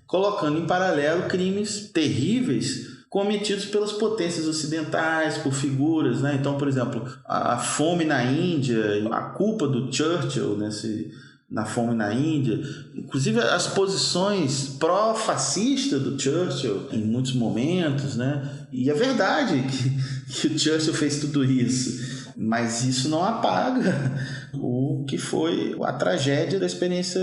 colocando em paralelo crimes terríveis cometidos pelas potências ocidentais, por figuras, né? Então, por exemplo, a fome na Índia, a culpa do Churchill na fome na Índia, inclusive as posições pró-fascistas do Churchill em muitos momentos, né? E é verdade que o Churchill fez tudo isso, mas isso não apaga o que foi a tragédia da experiência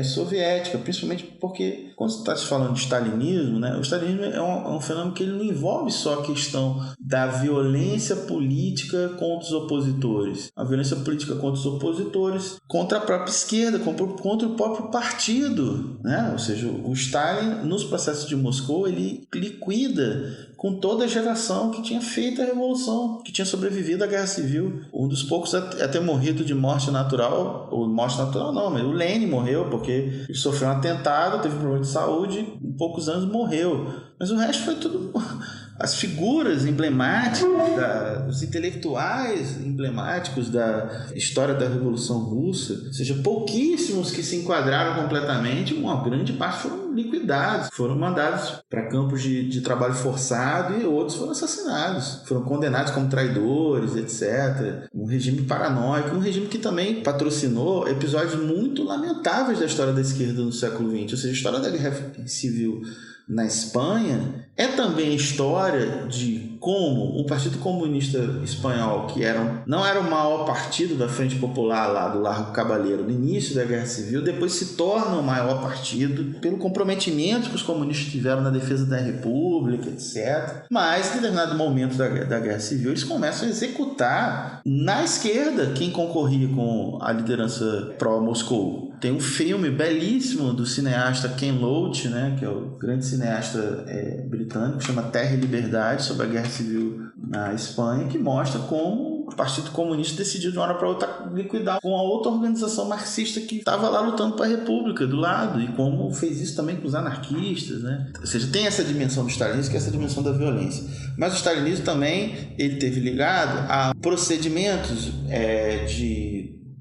soviética, principalmente porque quando você está se falando de stalinismo, né, o stalinismo é um fenômeno que ele não envolve só a questão da violência política contra os opositores, a violência política contra os opositores, contra a própria esquerda, contra o próprio partido, né? Ou seja, o Stalin nos processos de Moscou ele liquida com toda a geração que tinha feito a revolução, que tinha sobrevivido à guerra civil. Um dos poucos a ter morrido de morte natural, ou morte natural não, mas o Lenin morreu porque ele sofreu um atentado, teve um problema de saúde, em poucos anos morreu. Mas o resto foi tudo as figuras emblemáticas, os intelectuais emblemáticos da história da Revolução Russa, ou seja, pouquíssimos que se enquadraram completamente, uma grande parte foram liquidados, foram mandados para campos de trabalho forçado e outros foram assassinados, foram condenados como traidores, etc. Um regime paranoico, um regime que também patrocinou episódios muito lamentáveis da história da esquerda no século XX, ou seja, a história da Guerra Civil na Espanha é também a história de como o Partido Comunista Espanhol, que não era o maior partido da Frente Popular lá do Largo Cabaleiro no início da Guerra Civil, depois se torna o maior partido pelo comprometimento que os comunistas tiveram na defesa da República, etc. Mas, em determinado momento da Guerra Civil, eles começam a executar na esquerda quem concorria com a liderança pró-Moscou. Tem um filme belíssimo do cineasta Ken Loach, né, que é o grande cineasta britânico, chama Terra e Liberdade, sobre a Guerra Civil na Espanha, que mostra como o Partido Comunista decidiu de uma hora para outra liquidar com a outra organização marxista que estava lá lutando para a República do lado, e como fez isso também com os anarquistas, né? Ou seja, tem essa dimensão do stalinismo, que é essa dimensão da violência. Mas o stalinismo também ele teve ligado a procedimentos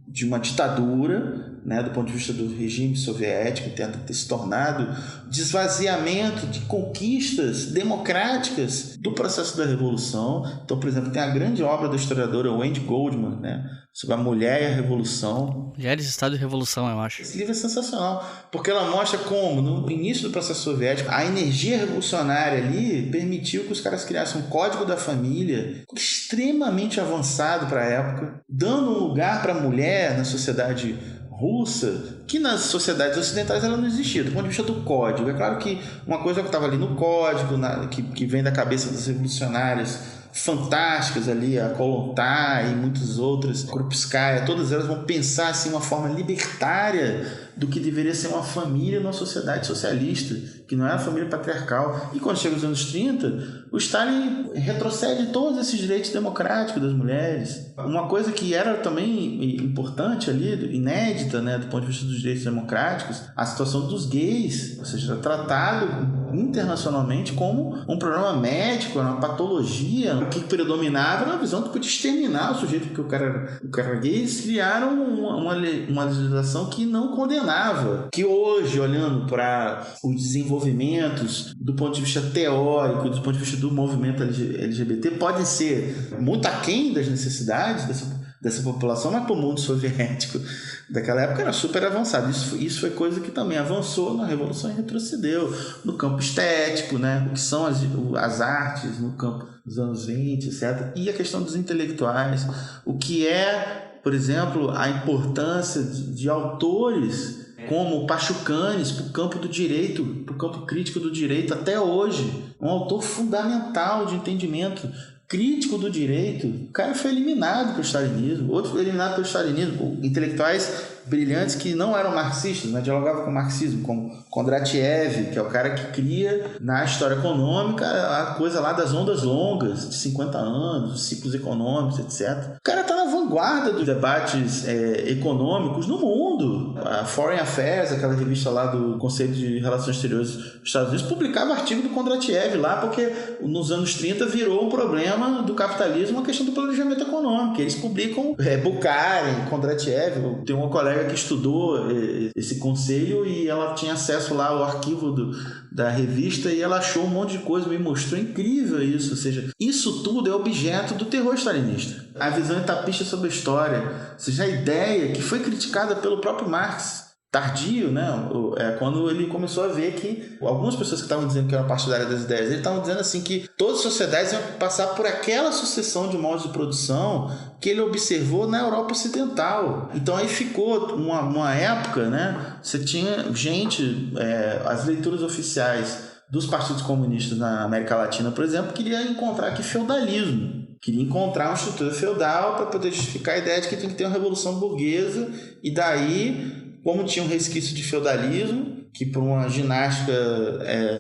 de uma ditadura, né, do ponto de vista do regime soviético, tenta ter se tornado desvaziamento de conquistas democráticas do processo da Revolução. Então, por exemplo, tem a grande obra da historiadora Wendy Goldman, né, sobre a mulher e a Revolução. Mulheres, Estado e Revolução, eu acho. Esse livro é sensacional, porque ela mostra como, no início do processo soviético, a energia revolucionária ali permitiu que os caras criassem um código da família extremamente avançado para a época, dando um lugar para a mulher na sociedade russa, que nas sociedades ocidentais ela não existia, do ponto de vista do código. É claro que uma coisa que estava ali no código, que vem da cabeça das revolucionárias fantásticas ali, a Kollontai e muitas outras, Krupskaya, todas elas vão pensar assim uma forma libertária do que deveria ser uma família numa sociedade socialista, que não é a família patriarcal. E quando chega os anos 30, o Stalin retrocede todos esses direitos democráticos das mulheres. Uma coisa que era também importante ali, inédita, né, do ponto de vista dos direitos democráticos, a situação dos gays, ou seja, era tratado internacionalmente como um problema médico, uma patologia. O que predominava era uma visão que podia exterminar o sujeito, porque o cara era gay. Eles criaram uma legislação que não condenava, que hoje, olhando para os desenvolvimentos do ponto de vista teórico, do ponto de vista do movimento LGBT, podem ser muito aquém das necessidades dessa população, mas para o mundo soviético daquela época era super avançado. Isso foi coisa que também avançou na Revolução e retrocedeu no campo estético, né? O que são as artes no campo dos anos 20, etc. E a questão dos intelectuais, o que é, por exemplo, a importância de autores como Pachucanes para o campo do direito, para o campo crítico do direito até hoje. Um autor fundamental de entendimento crítico do direito. O cara foi eliminado pelo stalinismo, outro foi eliminado pelo stalinismo. Intelectuais brilhantes que não eram marxistas, mas dialogavam com o marxismo, como Kondratiev, que é o cara que cria na história econômica a coisa lá das ondas longas, de 50 anos, os ciclos econômicos, etc. O cara está na vanguarda dos debates econômicos no mundo. A Foreign Affairs, aquela revista lá do Conselho de Relações Exteriores dos Estados Unidos, publicava artigo do Kondratiev lá, porque nos anos 30 virou um problema do capitalismo a questão do planejamento econômico. Eles publicam Bukharin, Kondratiev. Tem uma colega que estudou esse conselho e ela tinha acesso lá ao arquivo da revista e ela achou um monte de coisa, me mostrou incrível isso. Ou seja, isso tudo é objeto do terror stalinista. A visão etapista sobre a história, ou seja, a ideia que foi criticada pelo próprio Marx, tardio, né? Quando ele começou a ver que algumas pessoas que estavam dizendo que eram partidárias das ideias, eles estavam dizendo assim que todas as sociedades iam passar por aquela sucessão de modos de produção que ele observou na Europa Ocidental. Então aí ficou uma época, né? Você tinha gente, as leituras oficiais dos partidos comunistas na América Latina, por exemplo, queria encontrar aqui feudalismo. Queria encontrar uma estrutura feudal para poder justificar a ideia de que tem que ter uma revolução burguesa e daí como tinha um resquício de feudalismo, que por uma ginástica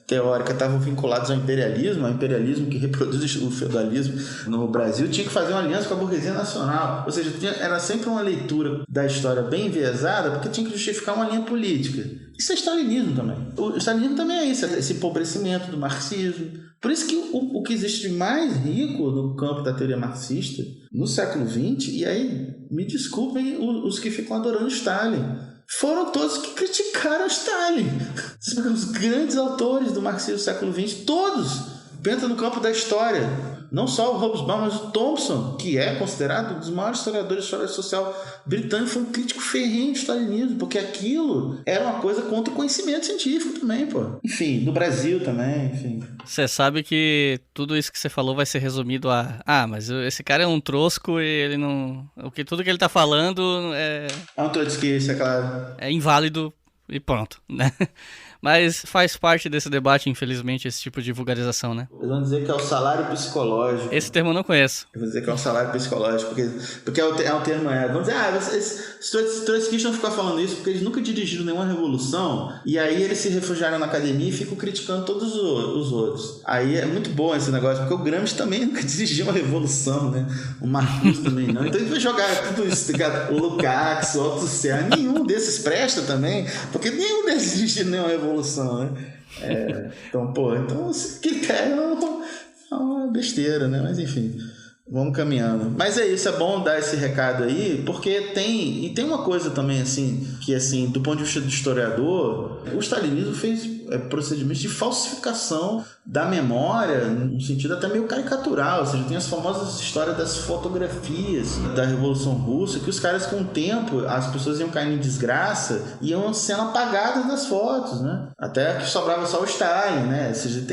teórica estavam vinculados ao imperialismo que reproduz o feudalismo no Brasil, tinha que fazer uma aliança com a burguesia nacional. Ou seja, era sempre uma leitura da história bem enviesada, porque tinha que justificar uma linha política. Isso é stalinismo também. O stalinismo também é isso, esse empobrecimento do marxismo. Por isso que o que existe de mais rico no campo da teoria marxista no século XX, e aí me desculpem os que ficam adorando Stalin, foram todos que criticaram Stalin. Os grandes autores do marxismo do século XX, todos, pensam no campo da história. Não só o Hobsbawm, mas o Thompson, que é considerado um dos maiores historiadores de história social britânico, foi um crítico ferrenho do stalinismo, porque aquilo era uma coisa contra o conhecimento científico também, pô. Enfim, no Brasil também, enfim. Você sabe que tudo isso que você falou vai ser resumido a... mas esse cara é um trosco e ele não... Tudo que ele tá falando é... É um trotskista, é claro. É inválido e pronto, né? Mas faz parte desse debate, infelizmente, esse tipo de vulgarização, né? Eles vão dizer que é o salário psicológico. Esse termo eu não conheço. Eu vou dizer que é um salário psicológico, porque é um termo... Vamos dizer, os trotskistas não ficam falando isso porque eles nunca dirigiram nenhuma revolução, e aí eles se refugiaram na academia e ficam criticando todos os outros. Aí é muito bom esse negócio, porque o Gramsci também nunca dirigiu uma revolução, né? O Marcuse também não. Então ele vai jogar tudo isso, o Lukács, o Althusser, nenhum desses presta também, porque nenhum desses dirigiu nenhuma revolução. Né? Então, o que ele quer é uma besteira, né? Mas enfim, vamos caminhando. Mas é isso, é bom dar esse recado aí, porque tem uma coisa também, assim, que assim, do ponto de vista do historiador, o stalinismo fez procedimentos de falsificação da memória, num sentido até meio caricatural. Ou seja, tem as famosas histórias das fotografias da Revolução Russa, que os caras, com o tempo, as pessoas iam caindo em desgraça e iam sendo apagadas das fotos, né? Até que sobrava só o Stalin, né? Ou seja,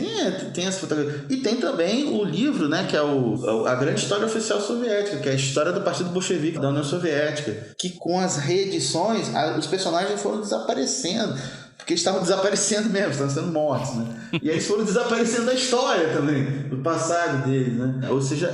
tem as fotografias. E tem também o livro, né? Que é a grande história oficial soviética, que é a história do Partido Bolchevique da União Soviética, que com as reedições, os personagens foram desaparecendo. Porque eles estavam desaparecendo mesmo, estavam sendo mortos, né? E aí eles foram desaparecendo da história também, do passado deles, né? Ou seja,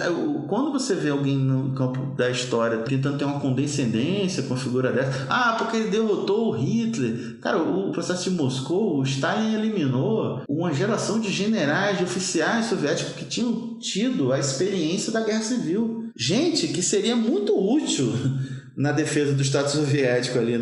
quando você vê alguém no campo da história tentando ter uma condescendência com a figura dessa, porque ele derrotou o Hitler. Cara, o processo de Moscou, o Stalin eliminou uma geração de generais, de oficiais soviéticos que tinham tido a experiência da Guerra Civil. Gente que seria muito útil na defesa do Estado Soviético ali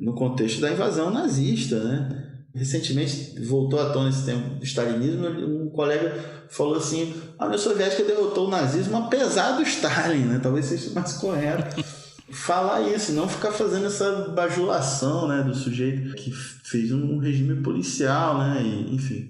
no contexto da invasão nazista, né? Recentemente voltou à tona esse tempo do stalinismo. Um colega falou assim: a União Soviética derrotou o nazismo apesar do Stalin, né? Talvez seja mais correto falar isso, não ficar fazendo essa bajulação, né, do sujeito que fez um regime policial, né? E, enfim,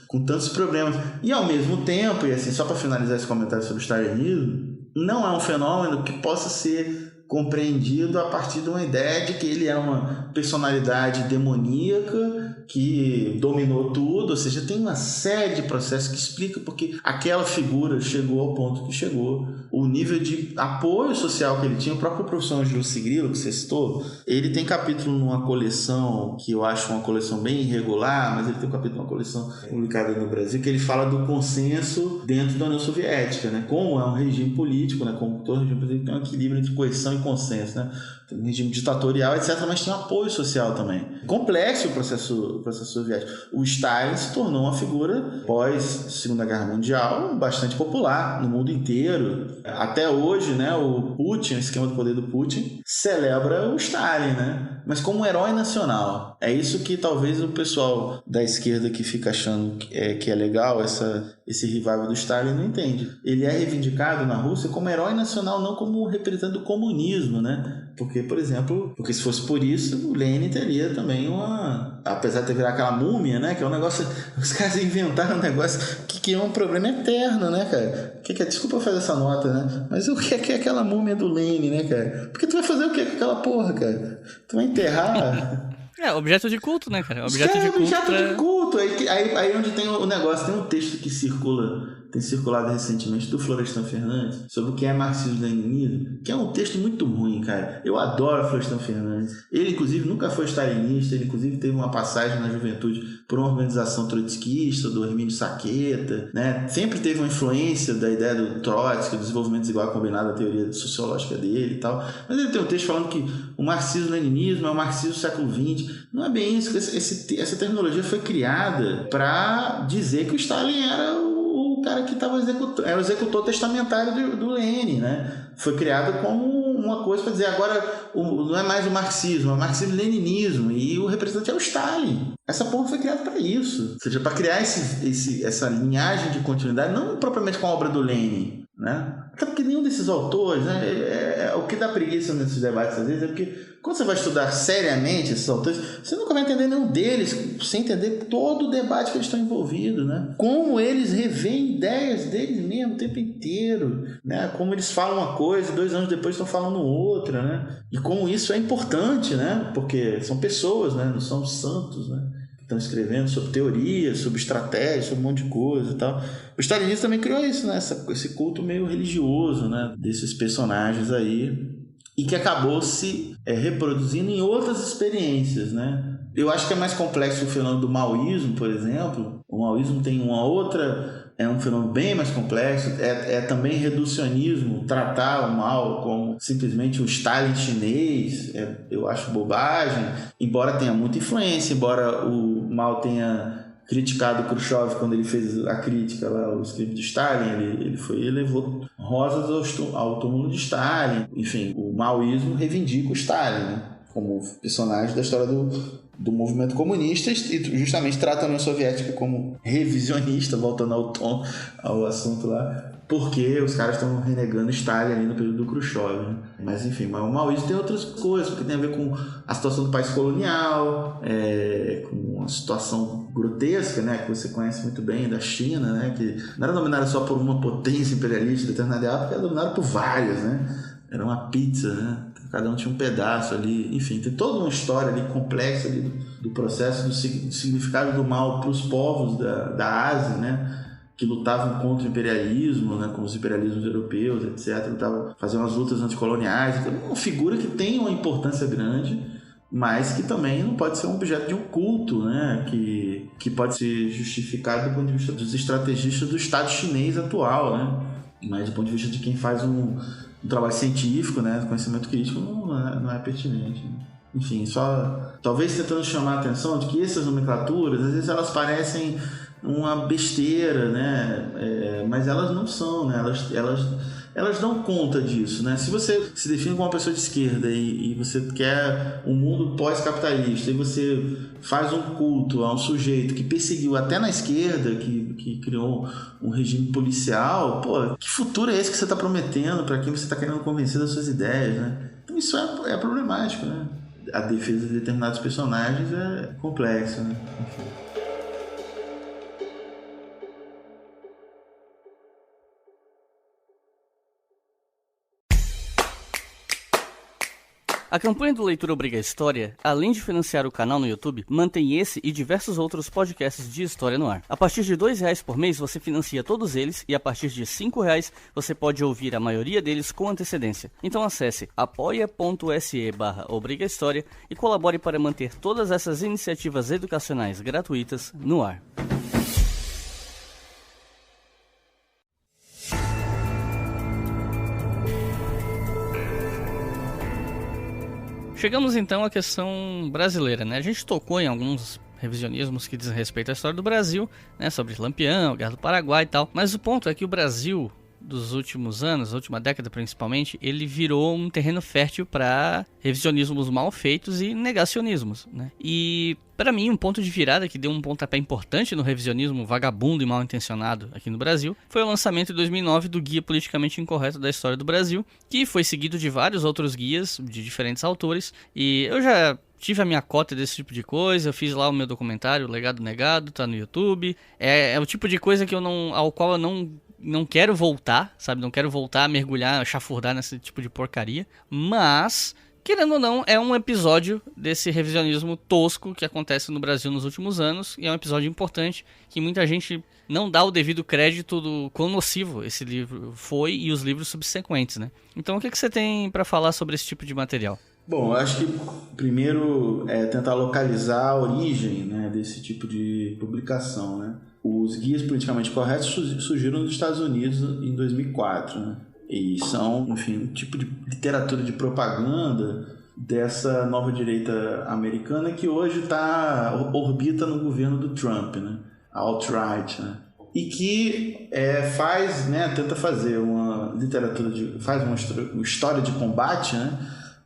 com tantos problemas. E ao mesmo tempo, e assim, só para finalizar esse comentário sobre o stalinismo, não é um fenômeno que possa ser compreendido a partir de uma ideia de que ele é uma personalidade demoníaca que dominou tudo. Ou seja, tem uma série de processos que explicam porque aquela figura chegou ao ponto que chegou, o nível de apoio social que ele tinha. O próprio professor Ângelo Sigrilo, que você citou, ele tem capítulo numa coleção que eu acho uma coleção bem irregular, mas ele tem um capítulo numa coleção publicada no Brasil, que ele fala do consenso dentro da União Soviética, né? Como é um regime político, né? Como todo regime político tem um equilíbrio entre coerção e consenso, né? Tem um regime ditatorial, etc., mas tem um apoio social também. Complexo o processo soviético. O Stalin se tornou uma figura, pós Segunda Guerra Mundial, bastante popular no mundo inteiro. Até hoje, né, o Putin, o esquema do poder do Putin, celebra o Stalin, né? Mas como um herói nacional. É isso que talvez o pessoal da esquerda que fica achando que é legal esse revival do Stalin não entende. Ele é reivindicado na Rússia como herói nacional, não como representante do comunismo, né? Porque, por exemplo, se fosse por isso, o Lenin teria também apesar de ter virado aquela múmia, né? Que é um negócio... Os caras inventaram um negócio que é um problema eterno, né, cara? Desculpa eu fazer essa nota, né? Mas o que é aquela múmia do Lenin, né, cara? Porque tu vai fazer o que com aquela porra, cara? Tu vai enterrar... Objeto de culto, né, cara? Objeto de culto. Aí onde tem o negócio, tem um texto que circula tem circulado recentemente do Florestan Fernandes sobre o que é marxismo-leninismo, que é um texto muito ruim, cara. Eu adoro Florestan Fernandes. Ele, inclusive, nunca foi stalinista, ele, inclusive, teve uma passagem na juventude por uma organização trotskista, do Hermínio Saqueta, né? Sempre teve uma influência da ideia do Trotsky, do desenvolvimento desigual combinado, a teoria sociológica dele e tal. Mas ele tem um texto falando que o marxismo-leninismo é o marxismo do século XX. Não é bem isso. Essa terminologia foi criada para dizer que o Stalin era o cara que estava era o executor testamentário do Lenin, né? Foi criado como uma coisa para dizer agora não é mais o marxismo, é o marxismo-leninismo e o representante é o Stalin. Essa porra foi criada para isso, ou seja, para criar essa linhagem de continuidade, não propriamente com a obra do Lenin, né? Até porque nenhum desses autores, né, o que dá preguiça nesses debates às vezes é porque quando você vai estudar seriamente esses autores, você nunca vai entender nenhum deles sem entender todo o debate que eles estão envolvidos, né? Como eles revêem ideias deles mesmo o tempo inteiro, né? Como eles falam uma coisa e 2 anos depois estão falando outra, né? E como isso é importante, né? Porque são pessoas, né? Não são santos, né? Estão escrevendo sobre teorias, sobre estratégias, sobre um monte de coisa e tal. O stalinismo também criou isso, né? Esse culto meio religioso, né? Desses personagens aí, e que acabou se reproduzindo em outras experiências, né? Eu acho que é mais complexo o fenômeno do maoísmo, por exemplo. O maoísmo tem uma outra... É um fenômeno bem mais complexo. É também reducionismo, tratar o Mao como simplesmente o Stalin chinês. Eu acho bobagem. Embora tenha muita influência, embora o Mao tenha criticado o Khrushchev quando ele fez a crítica lá ao escrito de Stalin, ele levou rosas ao túmulo de Stalin. Enfim, o maoísmo reivindica o Stalin, né, como personagem da história do movimento comunista, e justamente trata a União Soviética como revisionista, voltando ao assunto lá, porque os caras estão renegando Stalin ali no período do Khrushchev, né? Mas enfim, mas o maoísmo tem outras coisas, porque tem a ver com a situação do país colonial, com uma situação grotesca, né, que você conhece muito bem, da China, né, que não era dominada só por uma potência imperialista de determinada época, era dominada por várias, né? Era uma pizza, né? Cada um tinha um pedaço ali, enfim, tem toda uma história ali complexa ali do processo do significado do mal para os povos da Ásia, né, que lutavam contra o imperialismo, né, como os imperialismos europeus, etc, faziam as lutas anticoloniais. Então, uma figura que tem uma importância grande, mas que também não pode ser um objeto de um culto, né, que pode ser justificado do ponto de vista dos estrategistas do Estado chinês atual, né, mas do ponto de vista de quem faz um trabalho científico, né, conhecimento crítico, não é pertinente. Enfim, só talvez tentando chamar a atenção de que essas nomenclaturas, às vezes elas parecem uma besteira, né, mas elas não são, né, elas dão conta disso, né? Se você se define como uma pessoa de esquerda e você quer um mundo pós-capitalista e você faz um culto a um sujeito que perseguiu até na esquerda, que criou um regime policial, pô, que futuro é esse que você está prometendo para quem você está querendo convencer das suas ideias, né? Então isso é problemático, né? A defesa de determinados personagens é complexa, né? Enfim. A campanha do Leitura Obriga História, além de financiar o canal no YouTube, mantém esse e diversos outros podcasts de história no ar. A partir de R$2 por mês você financia todos eles e a partir de R$5 você pode ouvir a maioria deles com antecedência. Então acesse apoia.se/obrigahistoria e colabore para manter todas essas iniciativas educacionais gratuitas no ar. Chegamos então à questão brasileira, né? A gente tocou em alguns revisionismos que dizem respeito à história do Brasil, né? Sobre Lampião, Guerra do Paraguai e tal. Mas o ponto é que o Brasil, dos últimos anos, a última década principalmente, ele virou um terreno fértil para revisionismos mal feitos e negacionismos, né? E para mim, um ponto de virada que deu um pontapé importante no revisionismo vagabundo e mal intencionado aqui no Brasil foi o lançamento em 2009 do Guia Politicamente Incorreto da História do Brasil, que foi seguido de vários outros guias de diferentes autores, e eu já tive a minha cota desse tipo de coisa. Eu fiz lá o meu documentário, o Legado Negado, tá no YouTube. É o tipo de coisa que ao qual eu não quero voltar, sabe? Não quero voltar a mergulhar, a chafurdar nesse tipo de porcaria. Mas querendo ou não, é um episódio desse revisionismo tosco que acontece no Brasil nos últimos anos, e é um episódio importante que muita gente não dá o devido crédito do quão nocivo esse livro foi e os livros subsequentes, né? Então o que você tem para falar sobre esse tipo de material? Bom, eu acho que primeiro é tentar localizar a origem, né, desse tipo de publicação, né? Os guias politicamente corretos surgiram nos Estados Unidos em 2004, né? E são, enfim, um tipo de literatura de propaganda dessa nova direita americana que hoje orbita no governo do Trump, né? A alt-right, né? E que faz, né, tenta fazer uma literatura faz uma história de combate, né,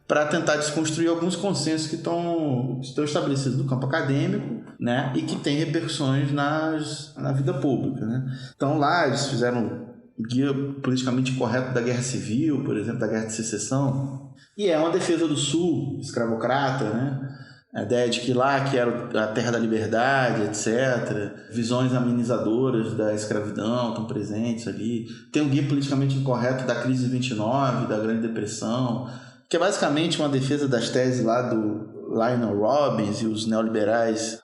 para tentar desconstruir alguns consensos que estão estabelecidos no campo acadêmico, né, e que têm repercussões na vida pública, né? Então lá eles fizeram guia politicamente correto da Guerra Civil, por exemplo, da Guerra de Secessão, e é uma defesa do Sul, escravocrata, né? A ideia de que lá que era a terra da liberdade, etc. Visões amenizadoras da escravidão estão presentes ali. Tem um guia politicamente incorreto da crise de 29, da Grande Depressão, que é basicamente uma defesa das teses lá do Lionel Robbins e os neoliberais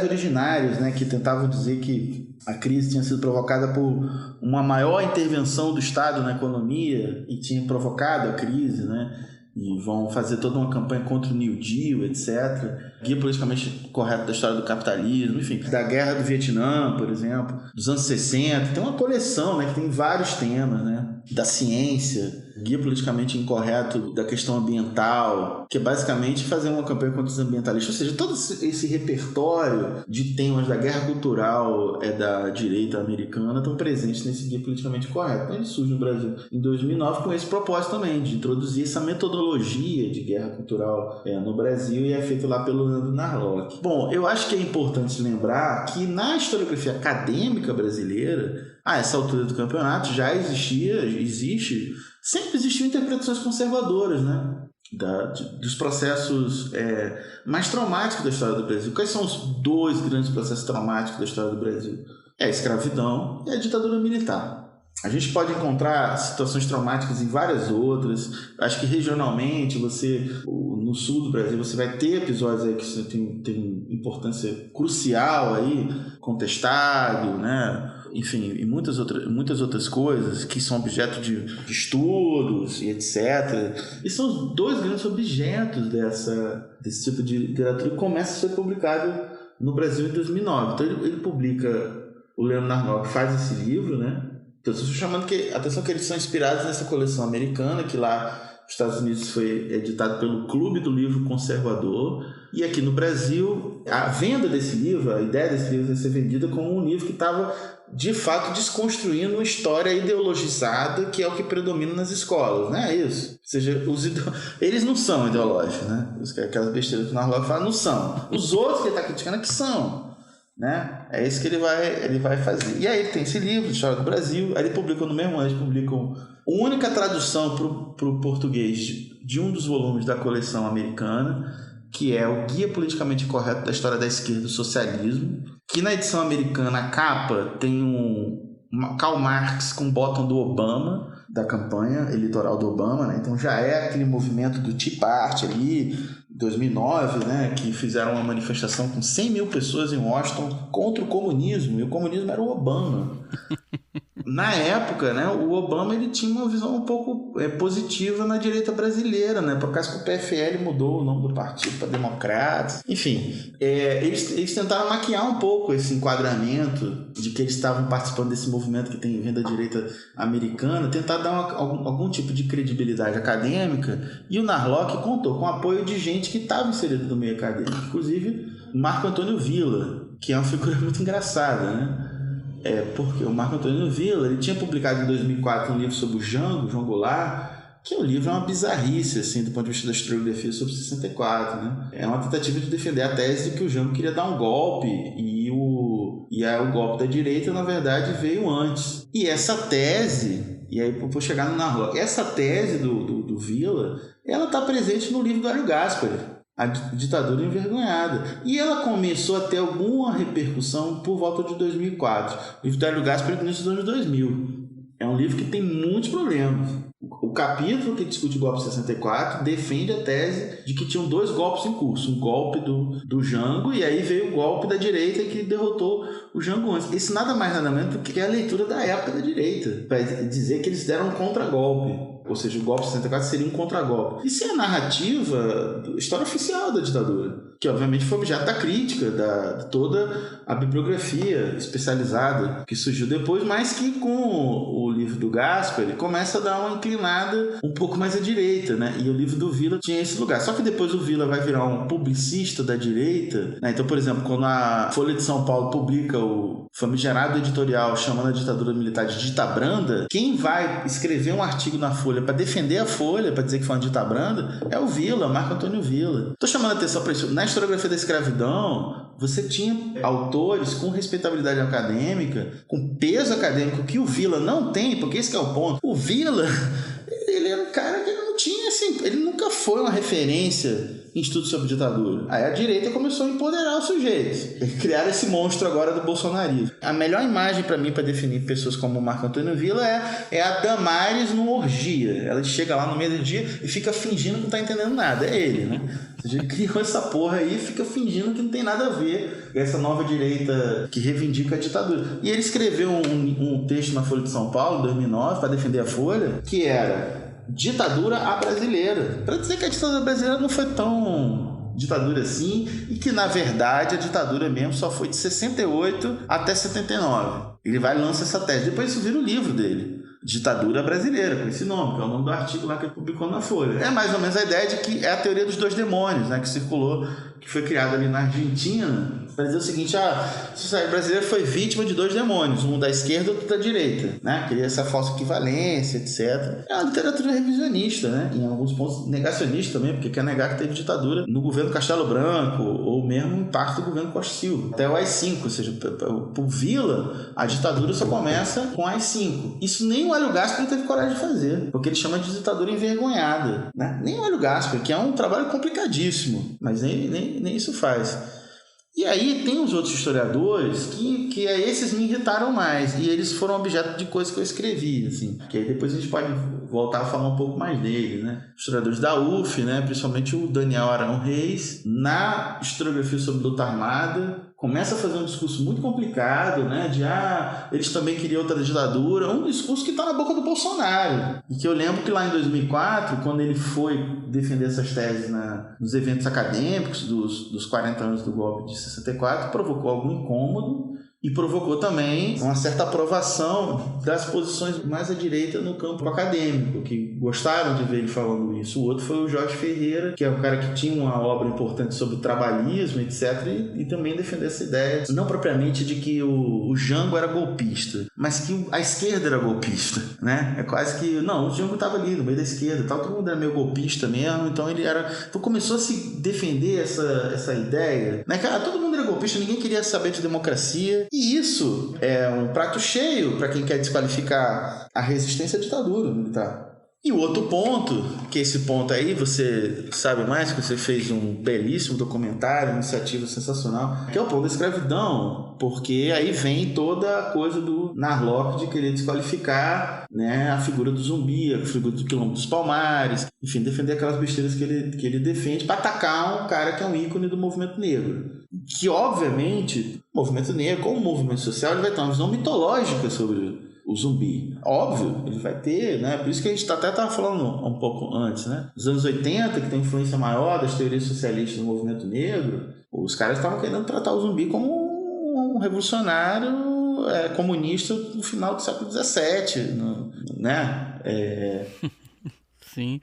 originários, né, que tentavam dizer que a crise tinha sido provocada por uma maior intervenção do Estado na economia e tinha provocado a crise, né? E vão fazer toda uma campanha contra o New Deal, etc. Guia politicamente correto da história do capitalismo, enfim, da Guerra do Vietnã, por exemplo, dos anos 60. Tem uma coleção, né, que tem vários temas, né? Da ciência, guia politicamente incorreto da questão ambiental, que é basicamente fazer uma campanha contra os ambientalistas. Ou seja, todo esse repertório de temas da guerra cultural da direita americana estão presentes nesse guia politicamente correto. Então ele surge no Brasil em 2009 com esse propósito também, de introduzir essa metodologia de guerra cultural no Brasil, e é feito lá pelo Leandro Narlock. Bom, eu acho que é importante lembrar que na historiografia acadêmica brasileira, a essa altura do campeonato, sempre existiam interpretações conservadoras, né? Dos processos mais traumáticos da história do Brasil. Quais são os dois grandes processos traumáticos da história do Brasil? É a escravidão e a ditadura militar. A gente pode encontrar situações traumáticas em várias outras. Acho que regionalmente, no sul do Brasil, você vai ter episódios aí que tem importância crucial aí, contestado, né? Enfim, e muitas outras coisas que são objeto de estudos e etc. E são os dois grandes objetos desse tipo de literatura que começa a ser publicado no Brasil em 2009. Então ele publica, o Leandro Narlock faz esse livro, né? Então eu estou chamando atenção que eles são inspirados nessa coleção americana, que lá nos Estados Unidos foi editado pelo Clube do Livro Conservador, e aqui no Brasil a venda desse livro, a ideia desse livro é ser vendida como um livro que estava de fato desconstruindo uma história ideologizada, que é o que predomina nas escolas, não é isso? Ou seja, eles não são ideológicos, né? Aquelas besteiras que o Narlock fala, não são. Os outros que ele está criticando é que são, né? É isso que ele vai fazer. E aí ele tem esse livro, História do Brasil, aí ele publica no mesmo ano, eles publicam a única tradução para o português de um dos volumes da coleção americana, que é o Guia Politicamente Correto da História da Esquerda e do Socialismo, que na edição americana a capa tem um Karl Marx com o bottom do Obama, da campanha eleitoral do Obama, né? Então já é aquele movimento do Tea Party ali, 2009, né, que fizeram uma manifestação com 100 mil pessoas em Washington contra o comunismo, e o comunismo era o Obama. Na época, né, o Obama ele tinha uma visão um pouco positiva na direita brasileira, né, por causa que o PFL mudou o nome do partido para Democratas. Enfim, eles tentaram maquiar um pouco esse enquadramento de que eles estavam participando desse movimento que tem vindo da direita americana, tentar dar algum tipo de credibilidade acadêmica, e o Narlock contou com o apoio de gente que estava inserida no meio acadêmico, inclusive Marco Antônio Villa, que é uma figura muito engraçada, né? Porque o Marco Antônio Villa ele tinha publicado em 2004 um livro sobre o João Goulart, que o livro é uma bizarrice, assim, do ponto de vista da historiografia sobre 64, né? É uma tentativa de defender a tese de que o Jango queria dar um golpe e o golpe da direita, na verdade, veio antes. E essa tese, e aí vou chegar no Narlock, essa tese do Villa, ela está presente no livro do Hélio Gaspari, A Ditadura Envergonhada. E ela começou a ter alguma repercussão por volta de 2004. O livro do Hélio Gaspari é do início dos anos 2000. É um livro que tem muitos problemas. O capítulo que discute o golpe de 64 defende a tese de que tinham 2 golpes em curso. Um golpe do Jango e aí veio o golpe da direita que derrotou o Jango antes. Isso nada mais nada menos do que a leitura da época da direita, para dizer que eles deram um contragolpe. Ou seja, o golpe de 64 seria um contragolpe. Isso é a narrativa, história oficial da ditadura, que obviamente foi objeto da crítica, de toda a bibliografia especializada que surgiu depois, mas que com o livro do Gaspari começa a dar uma inclinada um pouco mais à direita, né? E o livro do Villa tinha esse lugar. Só que depois o Villa vai virar um publicista da direita, né? Então, por exemplo, quando a Folha de São Paulo publica o famigerado editorial chamando a ditadura militar de dita branda, quem vai escrever um artigo na Folha para defender a Folha, para dizer que foi uma dita branda, é o Villa, Marco Antônio Villa. Estou chamando a atenção para isso. Na historiografia da escravidão, você tinha autores com respeitabilidade acadêmica, com peso acadêmico, que o Villa não tem, porque esse que é o ponto. O Villa, ele era um cara que não tinha, assim, ele nunca foi uma referência em estudos sobre ditadura. Aí a direita começou a empoderar os sujeitos. Criaram esse monstro agora do bolsonarismo. A melhor imagem para mim, para definir pessoas como o Marco Antônio Villa, é a Damares no Orgia. Ela chega lá no meio do dia e fica fingindo que não tá entendendo nada. É ele, né? Ele criou essa porra aí e fica fingindo que não tem nada a ver com essa nova direita que reivindica a ditadura. E ele escreveu um texto na Folha de São Paulo, em 2009, para defender a Folha, que era ditadura à brasileira, para dizer que a ditadura brasileira não foi tão ditadura assim e que na verdade a ditadura mesmo só foi de 68 até 79. Ele vai e lança essa tese, depois isso vira o livro dele, Ditadura Brasileira, com esse nome, que é o nome do artigo lá que ele publicou na Folha. É mais ou menos a ideia de que é a teoria dos 2 demônios, né, que circulou, que foi criada ali na Argentina, para dizer o seguinte: a sociedade brasileira foi vítima de 2 demônios, um da esquerda e outro da direita, né? Queria essa falsa equivalência, etc. É uma literatura revisionista, né? Em alguns pontos negacionista também, porque quer negar que teve ditadura no governo Castelo Branco, ou mesmo em parte do governo Costa Silva, até o AI-5, ou seja, por Villa, a ditadura só começa com o AI-5. Isso nem o Hélio Gaspari teve coragem de fazer, porque ele chama de ditadura envergonhada, né? Nem o Hélio Gaspari, que é um trabalho complicadíssimo, mas nem isso faz. E aí tem os outros historiadores que esses me irritaram mais, e eles foram objeto de coisas que eu escrevi, assim, que aí depois a gente pode voltar a falar um pouco mais deles, né? Historiadores da UF, né? Principalmente o Daniel Arão Reis, na historiografia sobre luta armada, começa a fazer um discurso muito complicado, né? De eles também queriam outra ditadura, um discurso que está na boca do Bolsonaro. E que eu lembro que lá em 2004, quando ele foi defender essas teses nos eventos acadêmicos dos 40 anos do golpe de 64, provocou algum incômodo e provocou também uma certa aprovação das posições mais à direita no campo acadêmico, que gostaram de ver ele falando isso. O outro foi o Jorge Ferreira, que é um cara que tinha uma obra importante sobre o trabalhismo, etc., e também defendeu essa ideia, não propriamente de que o Jango era golpista, mas que a esquerda era golpista, né? É quase que, não, o Jango estava ali no meio da esquerda, todo mundo era meio golpista mesmo, então ele era... Então começou a se defender essa ideia, né? Cara, todo mundo era golpista, ninguém queria saber de democracia. E isso é um prato cheio para quem quer desqualificar a resistência à ditadura militar. E o outro ponto, que esse ponto aí você sabe mais, que você fez um belíssimo documentário, uma iniciativa sensacional, que é o ponto da escravidão, porque aí vem toda a coisa do Narlock de querer desqualificar, né, a figura do zumbi, a figura do Quilombo dos Palmares, enfim, defender aquelas besteiras que ele defende para atacar um cara que é um ícone do movimento negro. Que, obviamente, o movimento negro, como movimento social, ele vai ter uma visão mitológica sobre o zumbi. Óbvio, ele vai ter, né? Por isso que a gente até estava falando um pouco antes, né? Nos anos 80, que tem influência maior das teorias socialistas do movimento negro, os caras estavam querendo tratar o zumbi como um revolucionário comunista no final do século XVII, né? Sim.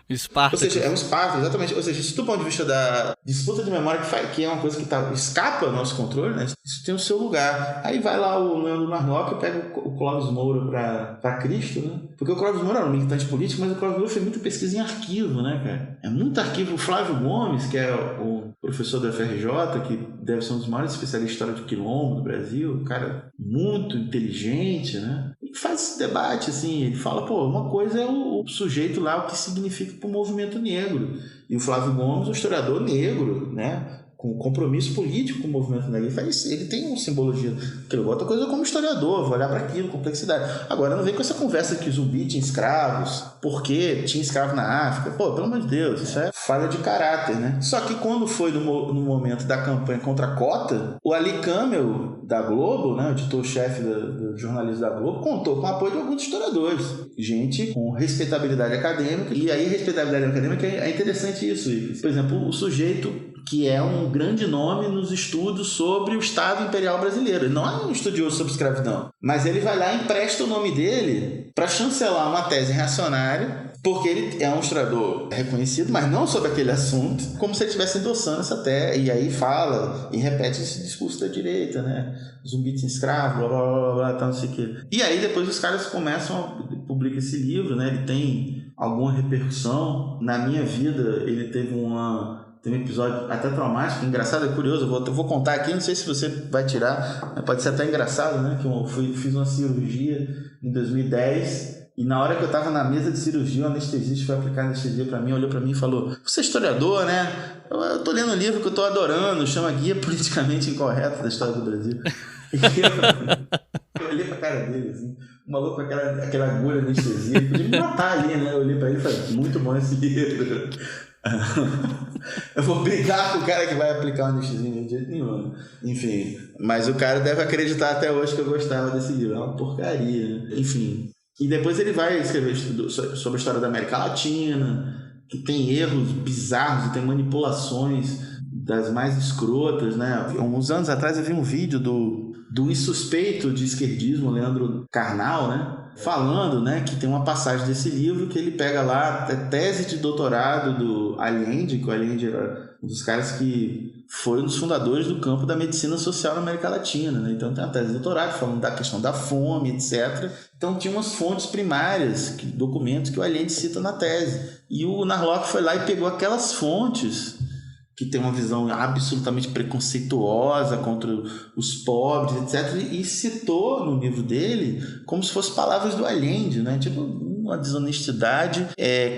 Esparta. Ou seja, é um Esparta, exatamente. Ou seja, isso do ponto de vista da disputa de memória, que é uma coisa que escapa ao nosso controle, né? Isso tem o seu lugar. Aí vai lá o Leandro Narlock e pega o Clóvis Moura para Cristo, né? Porque o Clóvis Moura era um militante político, mas o Clóvis Moura fez muita pesquisa em arquivo, né, cara? É muito arquivo. O Flávio Gomes, que é o professor da FRJ, que deve ser um dos maiores especialistas em história do Quilombo do Brasil, um cara muito inteligente, né? Ele faz esse debate, assim, ele fala, uma coisa é o sujeito lá, o que significa para o movimento negro. E o Flávio Gomes, um historiador negro, né? com compromisso político com o movimento negro. Ele tem uma simbologia. Outra coisa como historiador, vou olhar para aquilo, complexidade. Agora, não vem com essa conversa que zumbi tinha escravos, porque tinha escravo na África. Pô, pelo amor de Deus, isso é falha de caráter, né? Só que quando foi no momento da campanha contra a cota, o Ali Camel, da Globo, né, o editor-chefe do jornalismo da Globo, contou com o apoio de alguns historiadores. Gente com respeitabilidade acadêmica. E aí, respeitabilidade acadêmica é interessante isso. Por exemplo, o sujeito que é um grande nome nos estudos sobre o Estado Imperial Brasileiro. Ele não é um estudioso sobre escravidão, mas ele vai lá e empresta o nome dele para chancelar uma tese reacionária, porque ele é um historiador reconhecido, mas não sobre aquele assunto, como se ele estivesse endossando essa tese, e aí fala e repete esse discurso da direita, né? Zumbi sem escravo, blá, blá, blá, blá, tal, não sei o quê. E aí depois os caras publicam esse livro, né? Ele tem alguma repercussão. Na minha vida, ele teve um episódio até traumático, engraçado, é curioso, eu vou contar aqui, não sei se você vai tirar, pode ser até engraçado, né? Que eu fiz uma cirurgia em 2010 e na hora que eu estava na mesa de cirurgia, o anestesista foi aplicar anestesia para mim, olhou para mim e falou: "Você é historiador, né? Eu tô lendo um livro que eu tô adorando, chama Guia Politicamente Incorreto da História do Brasil." Eu olhei pra cara dele, assim, o maluco com aquela agulha de anestesia, podia me matar ali, né? Eu olhei pra ele e falei: "Muito bom esse livro." Eu vou brigar com o cara que vai aplicar uma anestesia de jeito nenhum. Enfim, mas o cara deve acreditar até hoje que eu gostava desse livro. É uma porcaria, né? Enfim. E depois ele vai escrever sobre a história da América Latina, que tem erros bizarros e tem manipulações das mais escrotas, né? Uns anos atrás eu vi um vídeo do insuspeito de esquerdismo, Leandro Carnal, né? Falando, né, que tem uma passagem desse livro que ele pega lá a tese de doutorado do Allende, que o Allende era um dos caras que foi um dos fundadores do campo da medicina social na América Latina, né? Então tem a tese de doutorado falando da questão da fome, etc. Então tinha umas fontes primárias, documentos que o Allende cita na tese. E o Narlock foi lá e pegou aquelas fontes que tem uma visão absolutamente preconceituosa contra os pobres, etc., e citou no livro dele como se fossem palavras do Allende, né? Tipo, uma desonestidade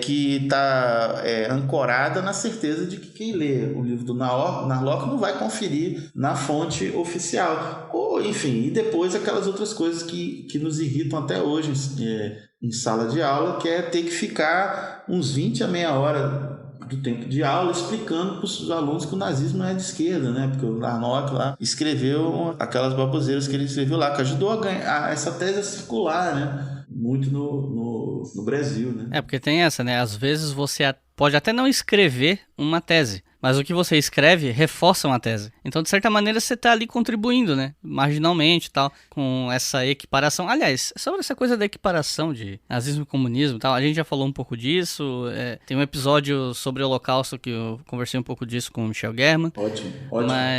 que está ancorada na certeza de que quem lê o livro do Narlock não vai conferir na fonte oficial. Ou, enfim, e depois aquelas outras coisas que nos irritam até hoje em sala de aula, que é ter que ficar uns 20 a meia hora do tempo de aula explicando para os alunos que o nazismo não é de esquerda, né? Porque o Narlock lá escreveu aquelas baboseiras que ele escreveu lá, que ajudou a ganhar essa tese a circular, né? Muito no Brasil, né? Porque tem essa, né? Às vezes você pode até não escrever uma tese, mas o que você escreve reforça uma tese. Então, de certa maneira, você está ali contribuindo, né? Marginalmente e tal, com essa equiparação. Aliás, sobre essa coisa da equiparação de nazismo e comunismo e tal, a gente já falou um pouco disso. Tem um episódio sobre o Holocausto que eu conversei um pouco disso com o Michel German. Ótimo.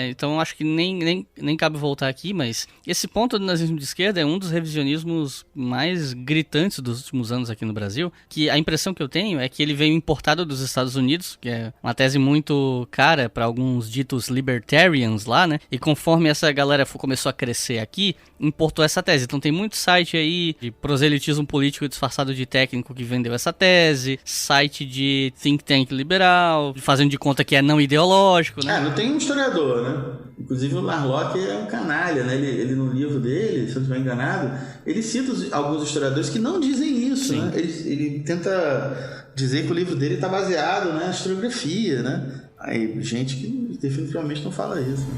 Então, acho que nem cabe voltar aqui, mas esse ponto do nazismo de esquerda é um dos revisionismos mais gritantes dos últimos anos aqui no Brasil, que a impressão que eu tenho é que ele veio importado dos Estados Unidos, que é uma tese muito cara para alguns ditos libertarians lá, né? E conforme essa galera começou a crescer aqui, importou essa tese. Então tem muito site aí de proselitismo político disfarçado de técnico que vendeu essa tese, site de think tank liberal, fazendo de conta que é não ideológico, né? Não tem um historiador, né? Inclusive o Narlock é um canalha, né? Ele no livro dele, se eu não estiver enganado, ele cita alguns historiadores que não dizem isso, né? Ele tenta dizer que o livro dele está baseado na historiografia, né? Aí, gente que definitivamente não fala isso, né?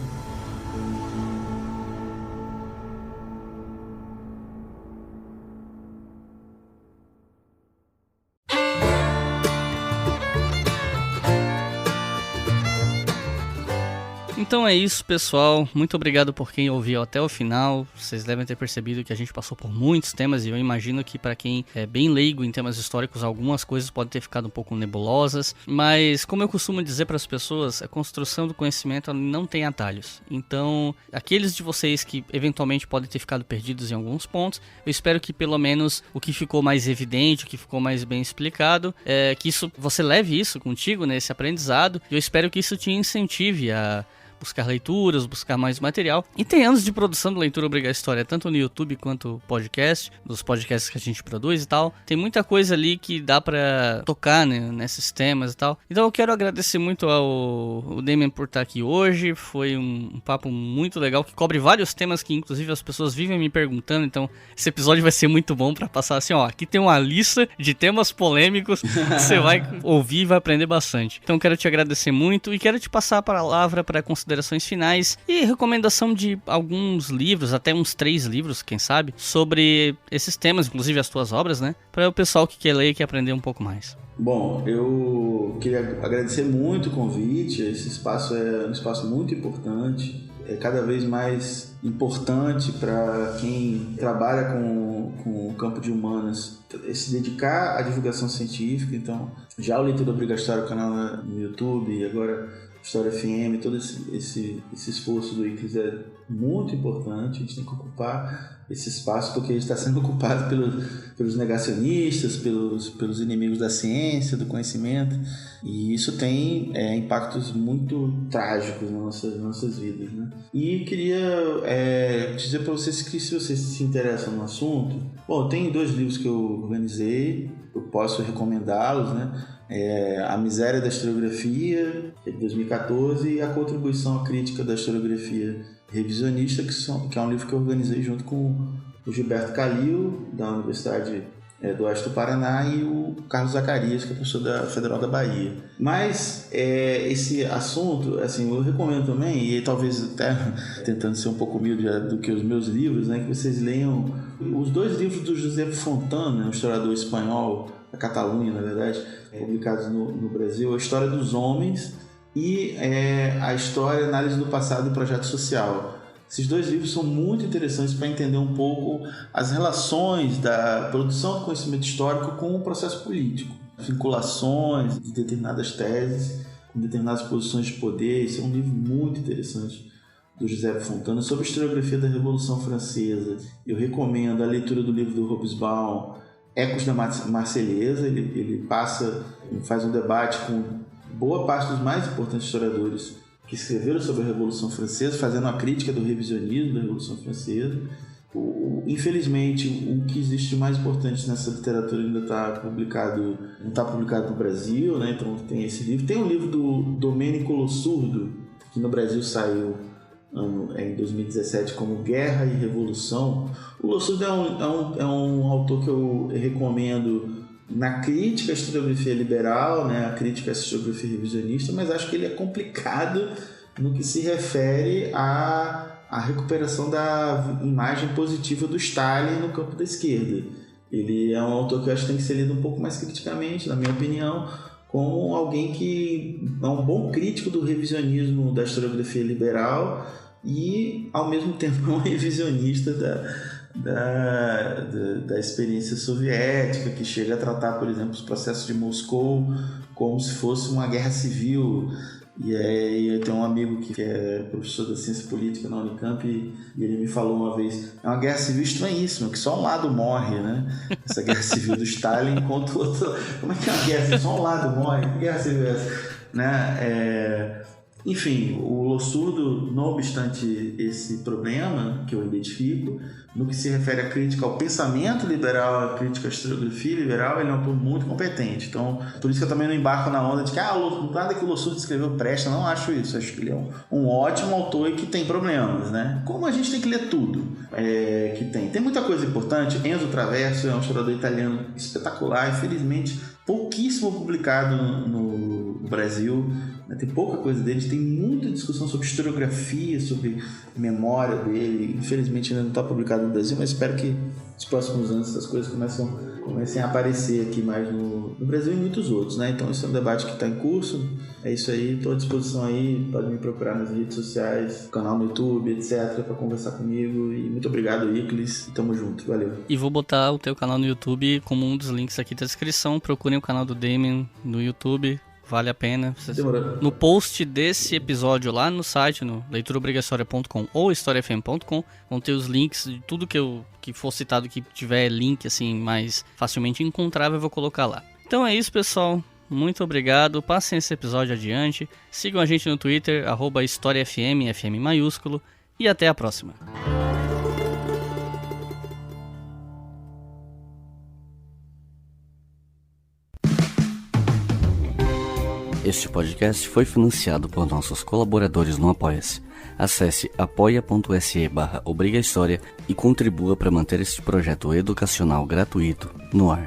Então é isso, pessoal. Muito obrigado por quem ouviu até o final. Vocês devem ter percebido que a gente passou por muitos temas e eu imagino que para quem é bem leigo em temas históricos, algumas coisas podem ter ficado um pouco nebulosas. Mas, como eu costumo dizer para as pessoas, a construção do conhecimento não tem atalhos. Então, aqueles de vocês que eventualmente podem ter ficado perdidos em alguns pontos, eu espero que pelo menos o que ficou mais evidente, o que ficou mais bem explicado, que você leve isso contigo, nesse aprendizado. E eu espero que isso te incentive a buscar leituras, buscar mais material. E tem anos de produção do Leitura Obriga História, tanto no YouTube quanto podcast, dos podcasts que a gente produz e tal. Tem muita coisa ali que dá pra tocar, né, nesses temas e tal. Então eu quero agradecer muito ao Damian por estar aqui hoje. Foi um papo muito legal que cobre vários temas que inclusive as pessoas vivem me perguntando. Então esse episódio vai ser muito bom pra passar assim, ó, aqui tem uma lista de temas polêmicos que você vai ouvir e vai aprender bastante. Então quero te agradecer muito e quero te passar a palavra para considerações finais e recomendação de alguns livros, até uns 3 livros, quem sabe, sobre esses temas, inclusive as tuas obras, né? Para o pessoal que quer ler e quer aprender um pouco mais. Bom, eu queria agradecer muito o convite. Esse espaço é um espaço muito importante. É cada vez mais importante para quem trabalha com o campo de humanas se dedicar à divulgação científica. Então, já o Leitura Obrigatória, o canal no YouTube, e agora História FM, todo esse esforço do ICRIS é muito importante. A gente tem que ocupar esse espaço porque ele está sendo ocupado pelos negacionistas, pelos inimigos da ciência, do conhecimento, e isso tem impactos muito trágicos nas nossas vidas, né? E queria dizer para vocês que, se vocês se interessam no assunto, bom, tem 2 livros que eu organizei, eu posso recomendá-los, né? A Miséria da Historiografia, de 2014, e A Contribuição à Crítica da Historiografia Revisionista, que é um livro que eu organizei junto com o Gilberto Calil, da Universidade do Oeste do Paraná, e o Carlos Zacarias, que é professor da Federal da Bahia. Mas esse assunto, assim, eu recomendo também, e talvez até tentando ser um pouco humilde do que os meus livros, né, que vocês leiam os 2 livros do José Fontana, um historiador espanhol, da Catalunha, na verdade, publicados no Brasil, A História dos Homens e A História, Análise do Passado e Projeto Social. Esses 2 livros são muito interessantes para entender um pouco as relações da produção do conhecimento histórico com o processo político, vinculações de determinadas teses com determinadas posições de poder. Isso é um livro muito interessante do José Fontana sobre a historiografia da Revolução Francesa. Eu recomendo a leitura do livro do Hobsbawm, Ecos da Marselhesa. Ele faz um debate com boa parte dos mais importantes historiadores que escreveram sobre a Revolução Francesa, fazendo uma crítica do revisionismo da Revolução Francesa. Infelizmente, o que existe de mais importante nessa literatura ainda não está publicado no Brasil, né? Então tem esse livro. Tem um livro do Domênico Lossurdo, que no Brasil saiu em 2017 como Guerra e Revolução. O Lossurdo é um autor que eu recomendo na crítica à historiografia liberal, né, a crítica à historiografia revisionista, mas acho que ele é complicado no que se refere à recuperação da imagem positiva do Stalin no campo da esquerda. Ele é um autor que eu acho que tem que ser lido um pouco mais criticamente, na minha opinião, como alguém que é um bom crítico do revisionismo da historiografia liberal e, ao mesmo tempo, é um revisionista da experiência soviética, que chega a tratar, por exemplo, os processos de Moscou como se fosse uma guerra civil. E aí eu tenho um amigo que é professor da ciência política na Unicamp e ele me falou uma vez: é uma guerra civil estranhíssima, que só um lado morre, né? Essa guerra civil do Stalin contra o outro. Como é que é uma guerra civil? Só um lado morre? Que guerra civil é essa? Né? Enfim, o Lossurdo, não obstante esse problema que eu identifico, no que se refere à crítica ao pensamento liberal, à crítica à historiografia liberal, ele é um autor muito competente. Então, por isso que eu também não embarco na onda de que nada que o Lossurdo escreveu presta. Não acho isso. Acho que ele é um ótimo autor e que tem problemas, né? Como a gente tem que ler tudo que tem. Tem muita coisa importante. Enzo Traverso é um historiador italiano espetacular, infelizmente pouquíssimo publicado no Brasil. Tem pouca coisa dele, tem muita discussão sobre historiografia, sobre memória dele. Infelizmente ainda não está publicado no Brasil, mas espero que nos próximos anos essas coisas comecem a aparecer aqui mais no Brasil e em muitos outros, né? Então esse é um debate que está em curso. É isso aí, estou à disposição aí, pode me procurar nas redes sociais, canal no YouTube, etc, para conversar comigo. E muito obrigado, Iclis, tamo junto, valeu. E vou botar o teu canal no YouTube como um dos links aqui da descrição. Procurem o canal do Damian no YouTube. Vale a pena. No post desse episódio lá no site, no leituraobrigatória.com ou historiafm.com, vão ter os links de tudo que for citado, que tiver link assim mais facilmente encontrável, eu vou colocar lá. Então é isso, pessoal. muito obrigado. Passem esse episódio adiante. Sigam a gente no Twitter, @HistóriaFM, FM maiúsculo. E até a próxima. Este podcast foi financiado por nossos colaboradores no Apoia-se. Acesse apoia.se/obrigahistoria e contribua para manter este projeto educacional gratuito no ar.